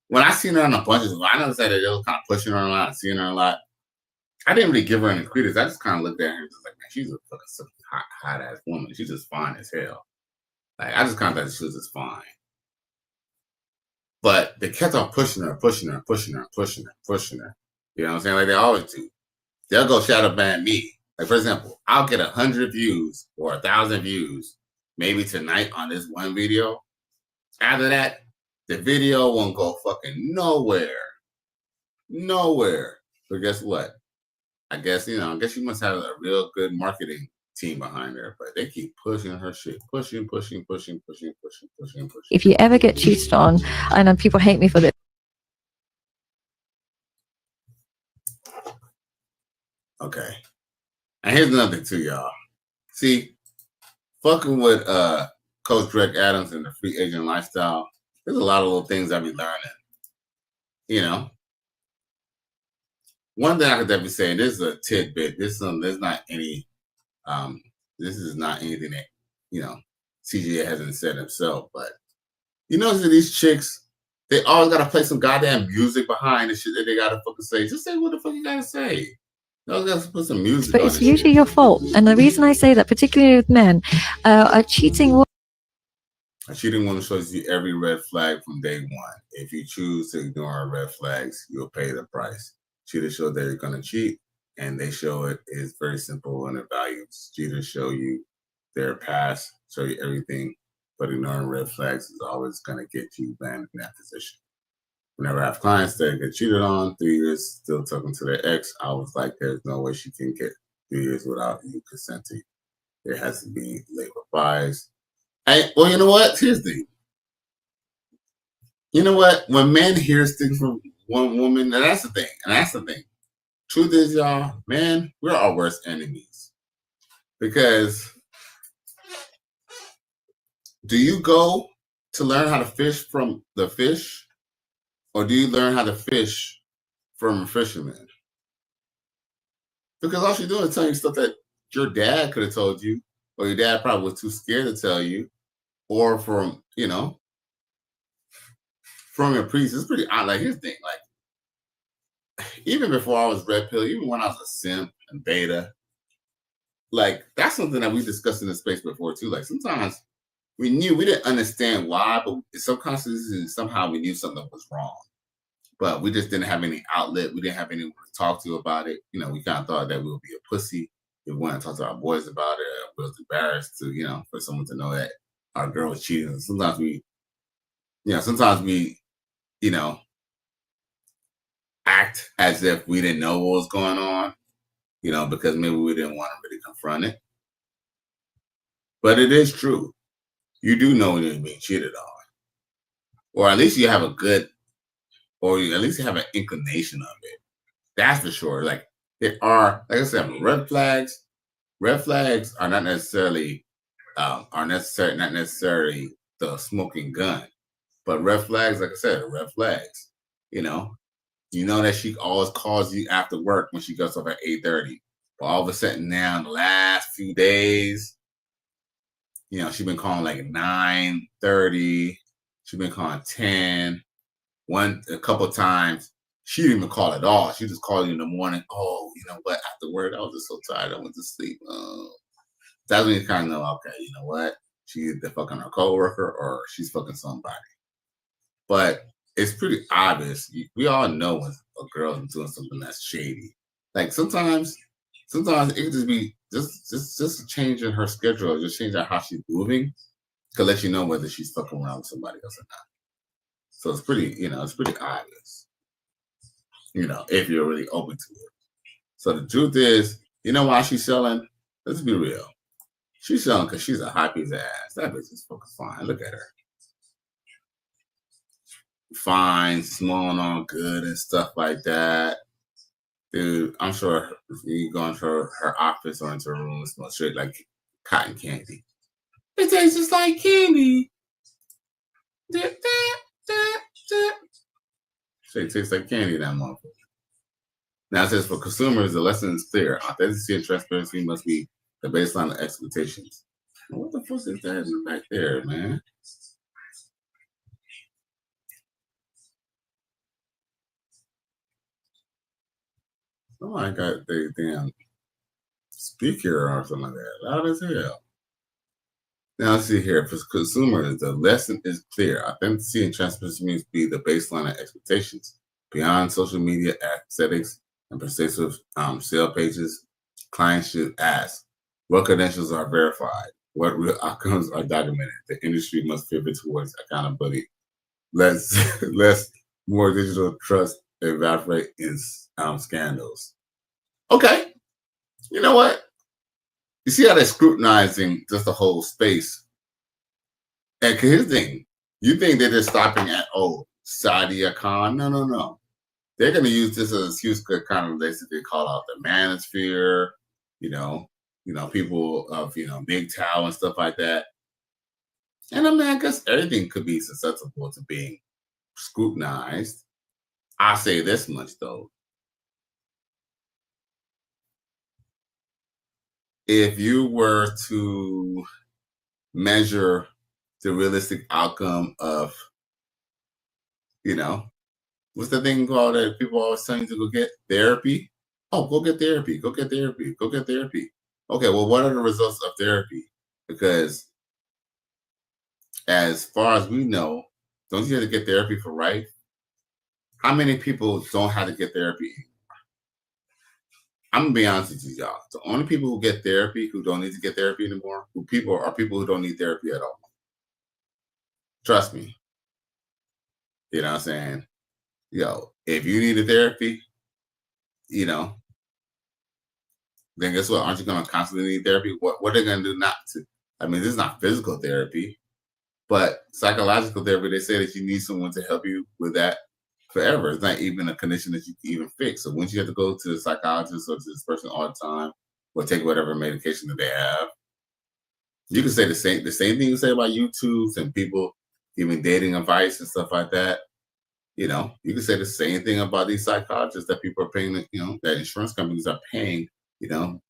when I seen her on a bunch of, I noticed that they was kind of pushing her a lot and seeing her a lot. I didn't really give her any credence. I just kind of looked at her and was like, man, she's a fucking hot ass woman. She's just fine as hell. Like, I just kind of thought she was just fine. But they kept on pushing her. You know what I'm saying? Like they always do. They'll go shadow ban me. Like, for example, I'll get 100 views or 1,000 views maybe tonight on this one video. After that, the video won't go fucking nowhere. But guess what? I guess you must have a real good marketing team behind her, but they keep pushing her shit. Pushing. If you ever get cheated on, I know people hate me for this. Okay. And here's another thing too, y'all. See, fucking with Coach Greg Adams and the free agent lifestyle, there's a lot of little things I be learning. You know, one thing I could definitely say, this is a tidbit. There's not any. This is not anything that CJ hasn't said himself. But you notice that these chicks, they always gotta play some goddamn music behind the shit that they gotta fucking say. Just say what the fuck you gotta say. You gotta put some music. But it's usually your fault, and the reason I say that, particularly with men, a cheating woman shows you every red flag from day one. If you choose to ignore her red flags, you'll pay the price. Cheaters show they're gonna cheat, and they show it is very simple in their values. Cheaters show you their past, show you everything but ignoring red flags is always going to get you landed in that position. Whenever I have clients that get cheated on, 3 years still talking to their ex, I was like, there's no way she can get 3 years without you consenting. There has to be labor bias. Well, you know what? Here's the thing. You know what? When men hear things from one woman, and that's the thing. Truth is, y'all, man, we're our worst enemies. Because do you go to learn how to fish from the fish, or do you learn how to fish from a fisherman? Because all she's doing is telling you stuff that your dad could have told you, or your dad probably was too scared to tell you, or from your priest. It's pretty odd. Like, here's the thing, like, even before I was red pill, even when I was a simp and beta, like, that's something that we discussed in the space before too. Like, sometimes we didn't understand why, but subconsciously somehow we knew something was wrong. But we just didn't have any outlet. We didn't have anyone to talk to about it. We kind of thought that we would be a pussy if we wanted to talk to our boys about it. We was embarrassed to, for someone to know that our girl was cheating. And sometimes we act as if we didn't know what was going on, because maybe we didn't want to really confront it. But it is true. You do know when you're being cheated on. Or at least you have at least you have an inclination of it. That's for sure. Like, there are, like I said, red flags. Red flags are not necessarily not necessarily the smoking gun. But red flags, like I said, are red flags. You know that she always calls you after work when she goes off at 8:30. But all of a sudden now, in the last few days, she's been calling like 9:30. She's been calling 10. A couple of times, she didn't even call at all. She just called you in the morning. Oh, you know what? After work, I was just so tired. I went to sleep. That's when you kind of know, okay, you know what? She's either fucking her coworker or she's fucking somebody. But it's pretty obvious. We all know when a girl is doing something that's shady. Like, sometimes it could just be just changing her schedule, just changing how she's moving to let you know whether she's fucking around with somebody else or not. So it's pretty obvious, if you're really open to it. So the truth is, you know why she's selling? Let's be real. She's selling because she's a hot piece of ass. That bitch is fucking fine. Look at her. Fine, smelling all good and stuff like that. Dude, I'm sure if you go into her office or into her room, it smells straight like cotton candy. It tastes just like candy. Shit tastes like candy, that motherfucker. Now it says, for consumers, the lesson is clear. Authenticity and transparency must be the baseline of expectations. What the fuck is that in the back there, man? Somebody got the damn speaker or something like that. Loud as hell. Now let's see here. For consumers, the lesson is clear. Authenticity and transparency must be the baseline of expectations. Beyond social media aesthetics and persuasive sale pages, clients should ask, what credentials are verified? What real outcomes are documented? The industry must pivot towards accountability. Less more digital trust evaporate in scandals. Okay. You know what? You see how they're scrutinizing just the whole space. And here's the thing. You think they're just stopping at, Sadia Khan? No. They're going to use this as an excuse to kind of basically call out the manosphere, people of, big tower and stuff like that. And I guess everything could be susceptible to being scrutinized. I say this much, though. If you were to measure the realistic outcome of, what's the thing called that people always tell you to go get therapy? Oh, go get therapy. Go get therapy. Go get therapy. Okay, well, what are the results of therapy? Because as far as we know, don't you have to get therapy for life? How many people don't have to get therapy anymore? I'm going to be honest with you, y'all. The only people who get therapy who don't need to get therapy anymore, people who don't need therapy at all. Trust me. You know what I'm saying? Yo, if you need a therapy, you know, then guess what? Aren't you going to constantly need therapy? What are they going to do not to? I mean, this is not physical therapy, but psychological therapy, they say that you need someone to help you with that forever. It's not even a condition that you can even fix. So once you have to go to the psychologist or to this person all the time or take whatever medication that they have, you can say the same thing you say about YouTubes and people giving dating advice and stuff like that. You know, you can say the same thing about these psychologists that people are paying, you know, that insurance companies are paying, you know,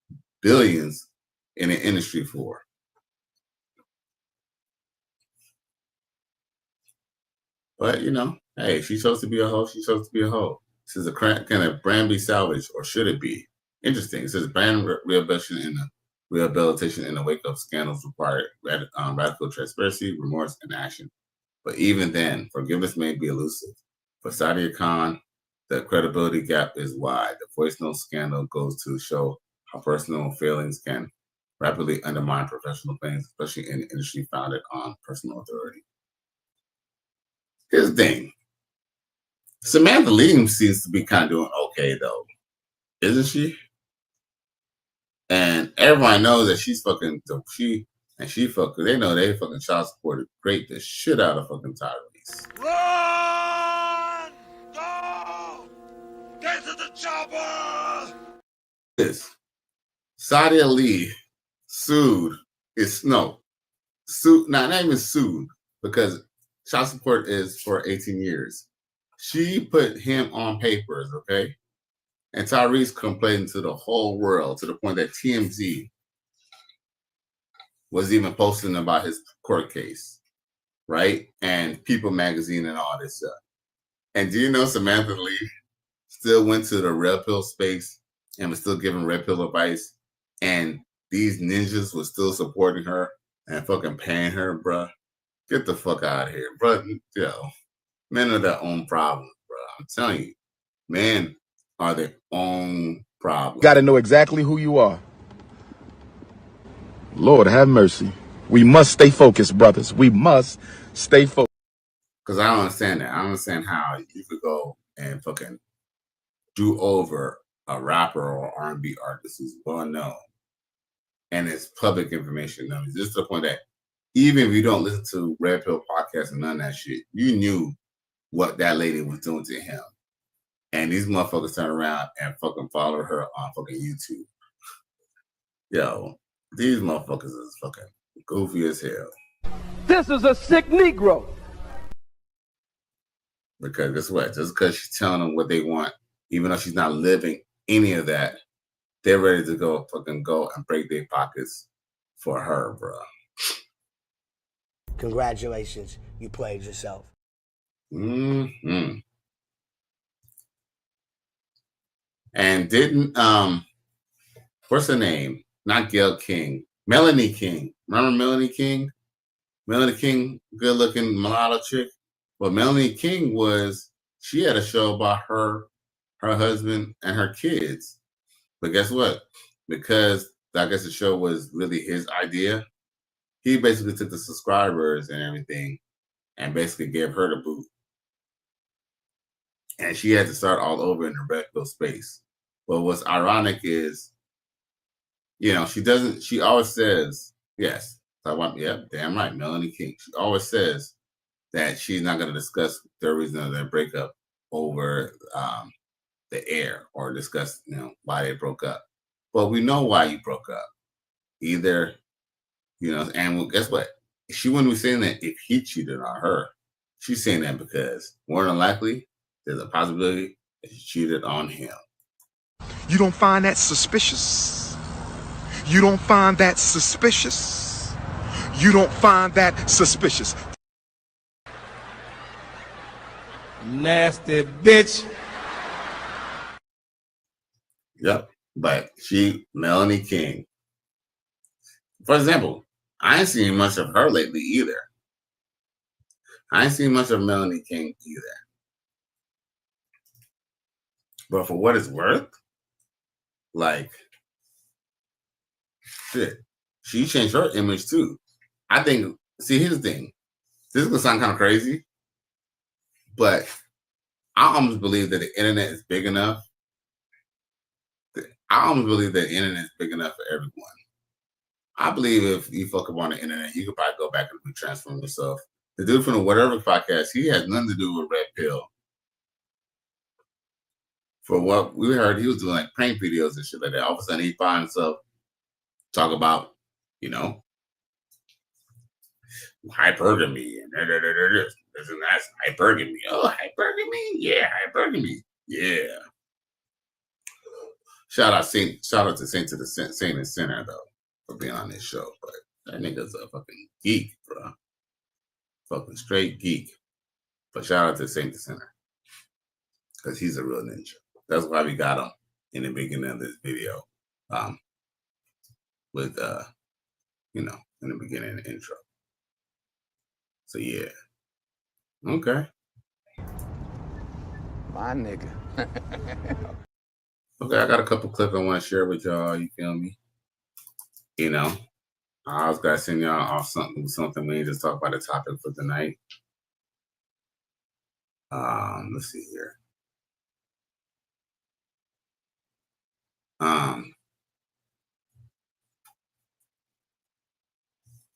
billions in the industry for. But, you know, hey, she chose to be a hoe. She chose to be a hoe. This is can a brand be salvaged or should it be? Interesting. It says brand rehabilitation in the wake of scandals required radical transparency, remorse, and action. But even then, forgiveness may be elusive. For Sadia Khan, the credibility gap is wide. The voice note scandal goes to show how personal failings can rapidly undermine professional claims, especially in an industry founded on personal authority. Here's the thing. Samantha Lee seems to be kind of doing okay, though. Isn't she? And everybody knows that she's fucking, they know they fucking child supported great the shit out of fucking Tyrese. Run! Go! Get to the chopper! Sadia Lee sued, not even sued, because child support is for 18 years. She put him on papers, okay? And Tyrese complained to the whole world to the point that TMZ was even posting about his court case, right? And People Magazine and all this stuff. And do you know Samantha Lee still went to the Red Pill space and was still giving Red Pill advice, and these ninjas were still supporting her and fucking paying her, bruh? Get the fuck out of here, bruh. Yo, men are their own problems, bruh. I'm telling you, men are their own problem. Got to know exactly who you are. Lord have mercy. We must stay focused, brothers. We must stay focused. Because I don't understand that. I don't understand how you could go and fucking do over a rapper or R&B artist who's well known and it's public information. I mean, just to the point that even if you don't listen to Red Pill podcast and none of that shit, you knew what that lady was doing to him. And these motherfuckers turn around and fucking follow her on fucking YouTube. Yo, these motherfuckers is fucking goofy as hell. This is a sick Negro. Because guess what? Just because she's telling them what they want, even though she's not living any of that, they're ready to go and break their pockets for her, bro. Congratulations, you played yourself. Mm-hmm. And didn't what's her name? Not Gayle King. Melanie King. Remember Melanie King? Melanie King, good looking mulatto chick. But Melanie King she had a show about her husband and her kids. But guess what? Because I guess the show was really his idea, he basically took the subscribers and everything and basically gave her the boot. And she had to start all over in the Red Pill space. But what's ironic is, you know, she always says, yes, damn right, Melanie King. She always says that she's not going to discuss the reason of their breakup over the air or discuss, you know, why they broke up. But we know why you broke up. Either, you know, and guess what? She wouldn't be saying that if he cheated on her. She's saying that because more than likely, there's a possibility that she cheated on him. You don't find that suspicious? You don't find that suspicious? You don't find that suspicious? Nasty bitch. Yep. But Melanie King. For example, I ain't seen much of her lately either. I ain't seen much of Melanie King either. But for what it's worth, like, shit, she changed her image too. I think, see, here's the thing. This is gonna sound kind of crazy, but I almost believe that the internet is big enough. I almost believe that the internet is big enough for everyone. I believe if you fuck up on the internet, you could probably go back and retransform yourself. The dude from the Whatever podcast, he has nothing to do with Red Pill. For what we heard, he was doing like prank videos and shit like that. All of a sudden, he finds himself talk about, hypergamy and this and that's hypergamy. Oh, hypergamy? Yeah, hypergamy. Yeah. Shout out to Saint and Sinner though for being on this show, but that nigga's a fucking geek, bro. Fucking straight geek. But shout out to Saint and Sinner because he's a real ninja. That's why we got him in the beginning of this video, with in the beginning of the intro. So yeah, okay. My nigga. Okay, I got a couple clips I want to share with y'all. You feel me? I was gonna send y'all off something we need to talk about the topic for tonight. Let's see here.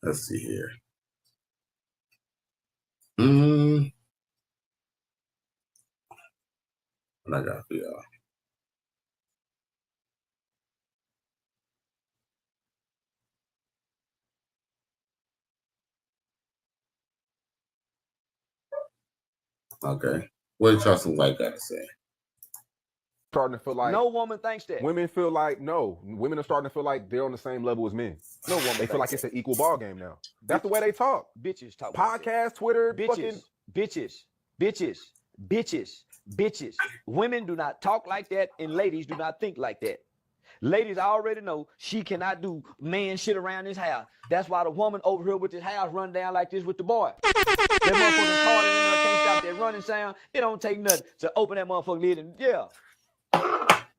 Let's see here. What I got for y'all? Okay. What did y'all some white got to say? Starting to feel like no woman thinks that. Women feel like women are starting to feel like they're on the same level as men. No woman. They feel like it's an equal ball game now. That's the way they talk. Bitches talk. Podcast, Twitter, bitches. Women do not talk like that, and ladies do not think like that. Ladies, I already know she cannot do man shit around this house. That's why the woman over here with this house run down like this with the boy. That motherfucking car in there can't stop that running sound. It don't take nothing to open that motherfucking lid and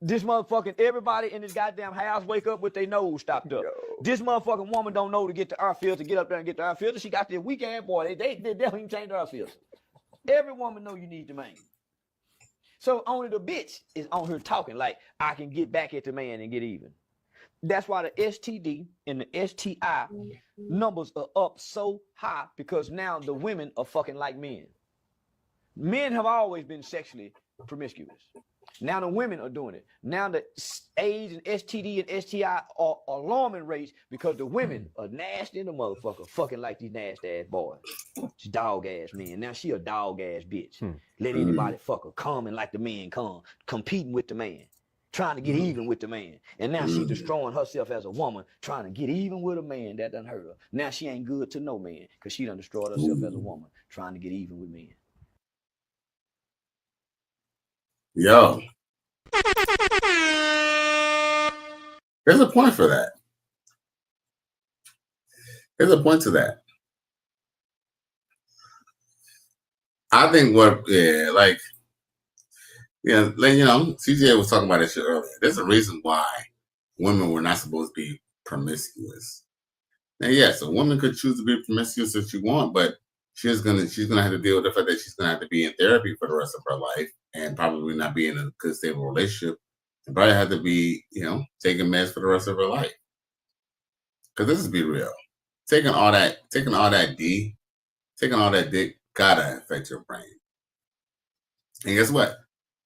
this motherfucking everybody in this goddamn house wake up with their nose stopped up. This motherfucking woman don't know to get the air filter, get up there and get the air filter. She got this weak ass boy. They don't even change the air filter. Every woman know you need the man. So only the bitch is on here talking like, I can get back at the man and get even. That's why the STD and the STI numbers are up so high, because now the women are fucking like men. Men have always been sexually promiscuous. Now the women are doing it. Now the AIDS and STD and STI are alarming rates because the women are nasty in the motherfucker, fucking like these nasty ass boys. She's dog ass men. Now she a dog ass bitch. Let anybody fuck her, coming like the men come, competing with the man, trying to get even with the man. And now she destroying herself as a woman, trying to get even with a man that done hurt her. Now she ain't good to no man because she done destroyed herself as a woman, trying to get even with men. Yo. There's a point for that. There's a point to that. I think CJ was talking about this shit earlier. There's a reason why women were not supposed to be promiscuous. And yes, a woman could choose to be promiscuous if she wants, but she's gonna have to deal with the fact that she's gonna have to be in therapy for the rest of her life and probably not be in a good stable relationship, and probably have to be, taking meds for the rest of her life. Because this is be real. Taking all that dick gotta affect your brain. And guess what?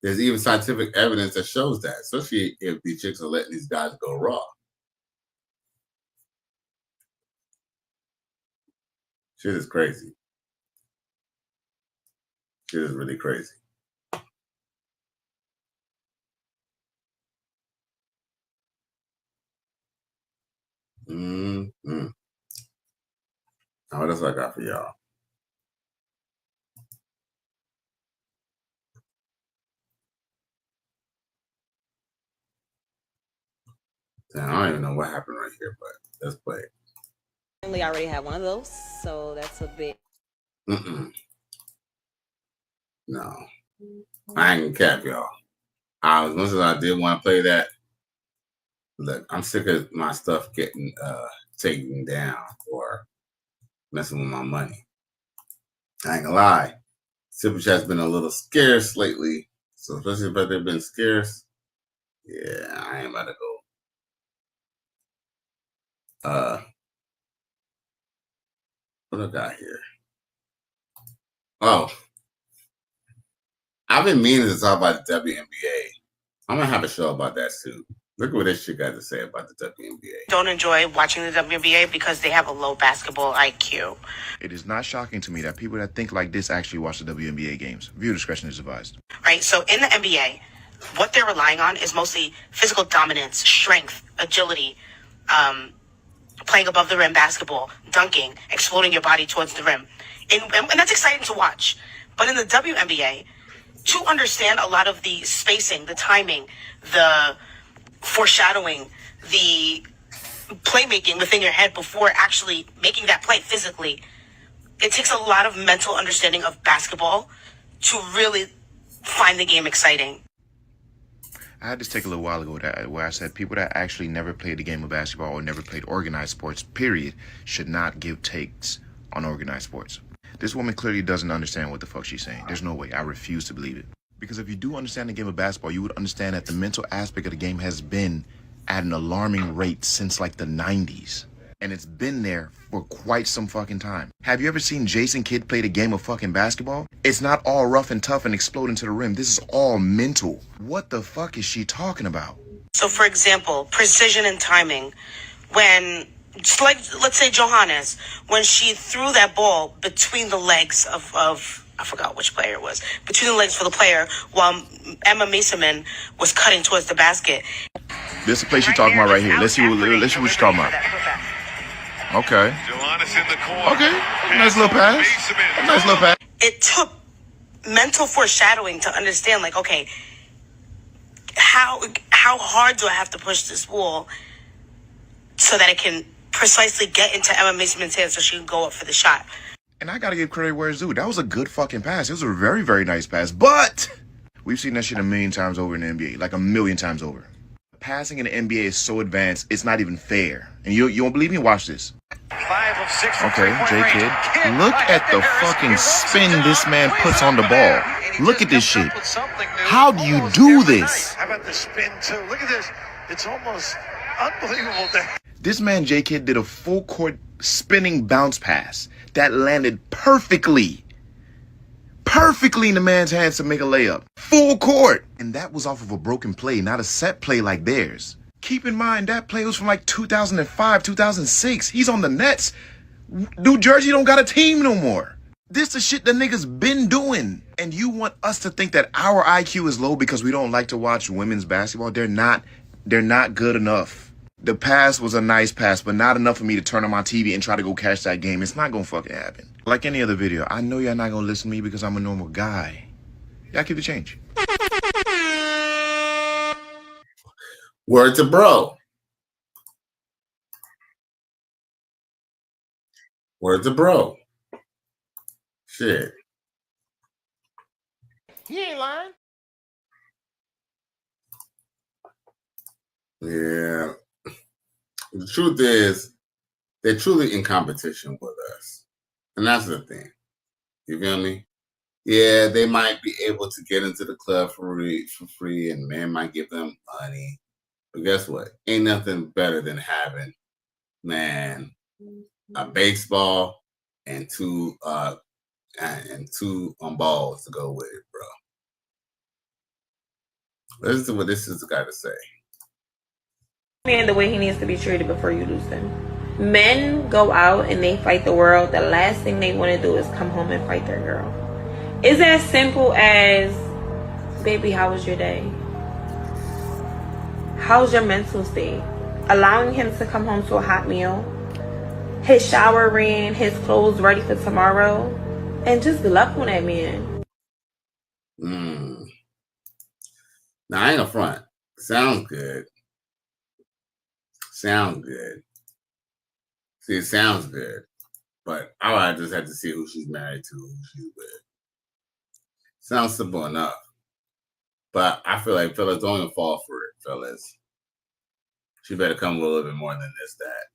There's even scientific evidence that shows that, especially if these chicks are letting these guys go raw. Shit is crazy. Shit is really crazy. Now, what else I got for y'all? Damn, I don't even know what happened right here, but let's play it. I already have one of those, so that's a bit. No, I ain't gonna cap y'all. As much as I did want to play that, look, I'm sick of my stuff getting taken down or messing with my money. I ain't gonna lie. Super chat's been a little scarce lately. So especially if they've been scarce. Yeah, I ain't about to go. What I got here? Oh. I've been meaning to talk about the WNBA. I'm gonna have a show about that soon. Look at what this shit got to say about the WNBA. Don't enjoy watching the WNBA because they have a low basketball IQ. It is not shocking to me that people that think like this actually watch the WNBA games. Viewer discretion is advised. Right, so in the NBA, what they're relying on is mostly physical dominance, strength, agility, playing above the rim basketball, dunking, exploding your body towards the rim. And that's exciting to watch. But in the WNBA, to understand a lot of the spacing, the timing, the foreshadowing, the playmaking within your head before actually making that play physically, it takes a lot of mental understanding of basketball to really find the game exciting. I had this take a little while ago where I said people that actually never played the game of basketball or never played organized sports, period, should not give takes on organized sports. This woman clearly doesn't understand what the fuck she's saying. There's no way. I refuse to believe it. Because if you do understand the game of basketball, you would understand that the mental aspect of the game has been at an alarming rate since like the 90s. And it's been there for quite some fucking time. Have you ever seen Jason Kidd play the game of fucking basketball? It's not all rough and tough and exploding to the rim. This is all mental. What the fuck is she talking about? So for example, precision and timing. When, like, let's say Johannes, when she threw that ball between the legs of I forgot which player it was, between the legs for the player, while Emma Masonman was cutting towards the basket. This is the place you're talking about right here. Let's see what you're talking about. Okay. Okay. Nice little pass. Nice little pass. It took mental foreshadowing to understand, like, okay, how hard do I have to push this ball so that it can precisely get into Emma Masonman's hands so she can go up for the shot. And I gotta give credit where it's due. That was a good fucking pass. It was a very, very nice pass. But we've seen that shit a million times over in the NBA. Like a million times over. Passing in the NBA is so advanced, it's not even fair. And you don't believe me? Watch this. 5 of 6. Okay, J-Kid. Look at the fucking spin this man puts on the ball. Look at this shit. How do you do this? How about the spin, too? Look at this. It's almost unbelievable. This man, J-Kid, did a full court spinning bounce pass that landed perfectly in the man's hands to make a layup. Full court. And that was off of a broken play, not a set play like theirs. Keep in mind, that play was from like 2005, 2006. He's on the Nets. New Jersey don't got a team no more. This is shit that niggas been doing. And you want us to think that our IQ is low because we don't like to watch women's basketball? They're not good enough. The pass was a nice pass, but not enough for me to turn on my TV and try to go catch that game. It's not gonna fucking happen. Like any other video, I know y'all not gonna listen to me because I'm a normal guy. Y'all keep the change. Word to bro. Word to bro. Shit. He ain't lying. Yeah. The truth is, they're truly in competition with us. And that's the thing. You feel me? Yeah, they might be able to get into the club for free, and man might give them money. But guess what? Ain't nothing better than having, man, a baseball and two balls to go with it, bro. Listen to what this is got to say. Man, the way he needs to be treated before you lose him. Men go out and they fight the world. The last thing they want to do is come home and fight their girl. It's as simple as, baby, how was your day? How's your mental state? Allowing him to come home to a hot meal, his shower ran, his clothes ready for tomorrow, and just good luck on that man. Now, I ain't a front. Sounds good. Sounds good. See, it sounds good. But I just have to see who she's married to, who she's with. Sounds simple enough. But I feel like, fellas, don't even fall for it, fellas. She better come with a little bit more than this, that.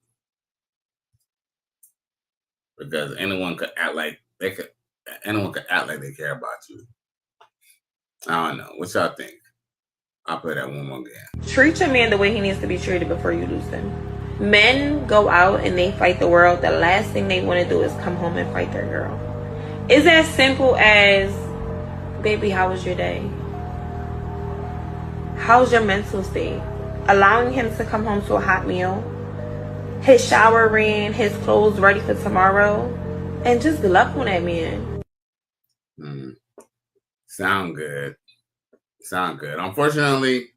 Because anyone could act like they could anyone can act like they care about you. I don't know. What y'all think? I'll play that one more again. Treat your man the way he needs to be treated before you lose him. Men go out and they fight the world. The last thing they want to do is come home and fight their girl. It's as simple as, baby, how was your day? How's your mental state? Allowing him to come home to a hot meal, his shower ran, his clothes ready for tomorrow, and just good luck on that man. Sound good. Sound good. Unfortunately,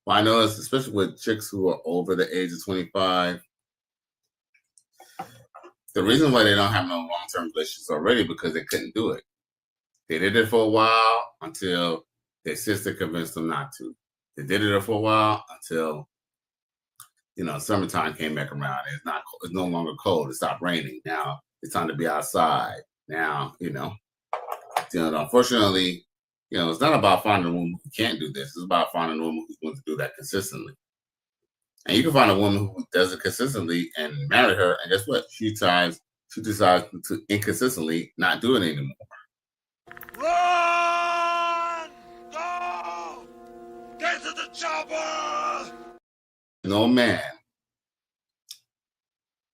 well, I know it's especially with chicks who are over the age of 25. The reason why they don't have no long-term relationships already because they couldn't do it. They did it for a while until their sister convinced them not to. They did it for a while until, summertime came back around. It's no longer cold. It stopped raining. Now it's time to be outside. Now, unfortunately, it's not about finding a woman who can't do this. It's about finding a woman who's going to do that consistently. And you can find a woman who does it consistently and marry her, and guess what? She decides to inconsistently not do it anymore. Run! Go! Get to the chopper! No man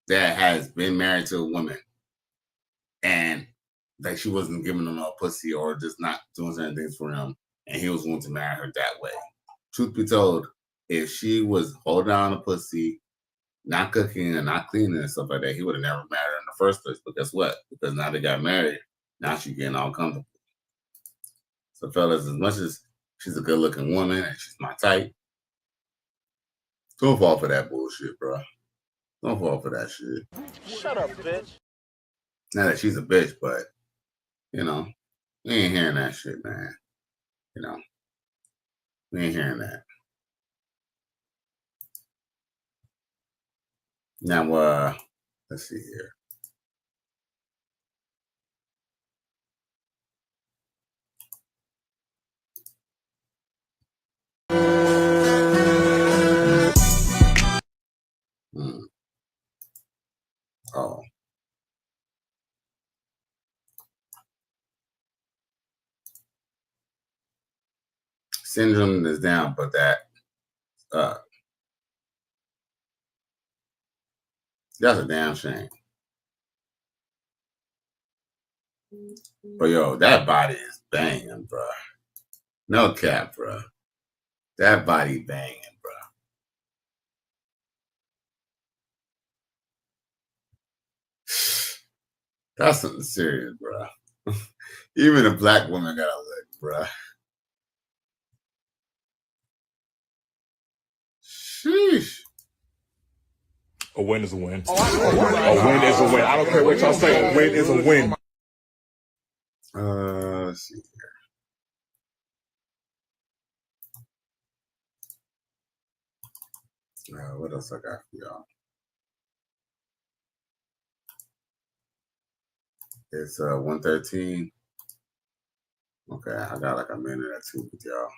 that has been married to a woman and like she wasn't giving him no pussy or just not doing certain things for him, and he was going to marry her that way. Truth be told, if she was holding on to pussy, not cooking and not cleaning and stuff like that, he would have never married her in the first place. But guess what? Because now they got married, now she's getting all comfortable. So fellas, as much as she's a good looking woman and she's my type, don't fall for that bullshit, bro. Don't fall for that shit. Shut up, bitch. Not that she's a bitch, but we ain't hearing that shit, man. We ain't hearing that. Now, let's see here. Oh. Syndrome is down, but that's a damn shame. But yo, that body is banging, bro. No cap, bro. That body banging, bro. That's something serious, bro. Even a black woman got a look, bro. Sheesh. A win is a win. A win is a win. I don't care what y'all say. A win is a win. Let's see here. What else I got for y'all? It's 1:13. Okay, I got like a minute or two with y'all.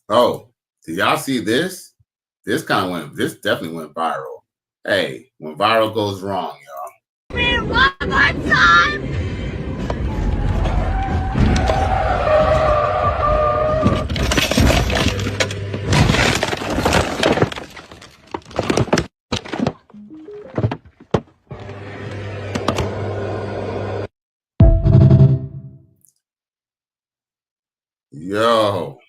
Oh, did y'all see this? This definitely went viral. Hey, when viral goes wrong, y'all. One more time! Yo.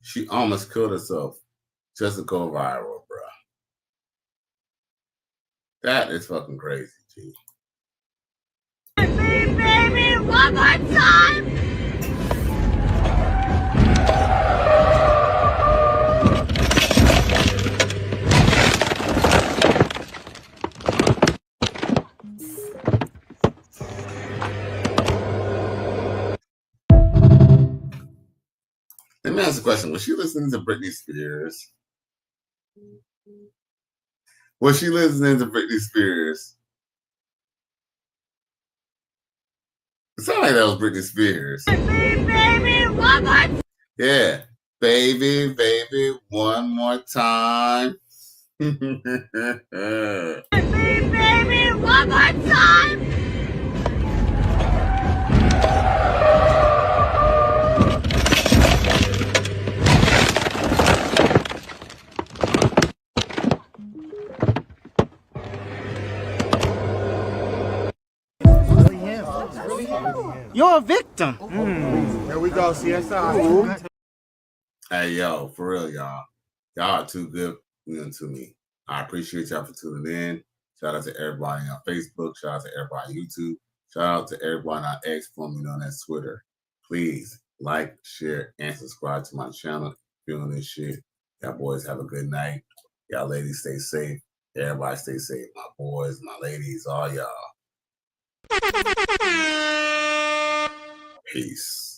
She almost killed herself just to go viral, bro. That is fucking crazy, G. Baby, one more time! question. Was she listening to Britney Spears? Was she listening to Britney Spears? It sounded like that was Britney Spears. Baby, one more time. Yeah. Baby, baby, one more time. Baby, one more time. You're a victim. There we go, CSI. Hey, yo, for real, y'all. Y'all are too good to me. I appreciate y'all for tuning in. Shout out to everybody on Facebook. Shout out to everybody on YouTube. Shout out to everybody on X, formerly known as Twitter. Please like, share, and subscribe to my channel. Feeling this shit. Y'all boys have a good night. Y'all ladies stay safe. Everybody stay safe. My boys, my ladies, all y'all. Peace.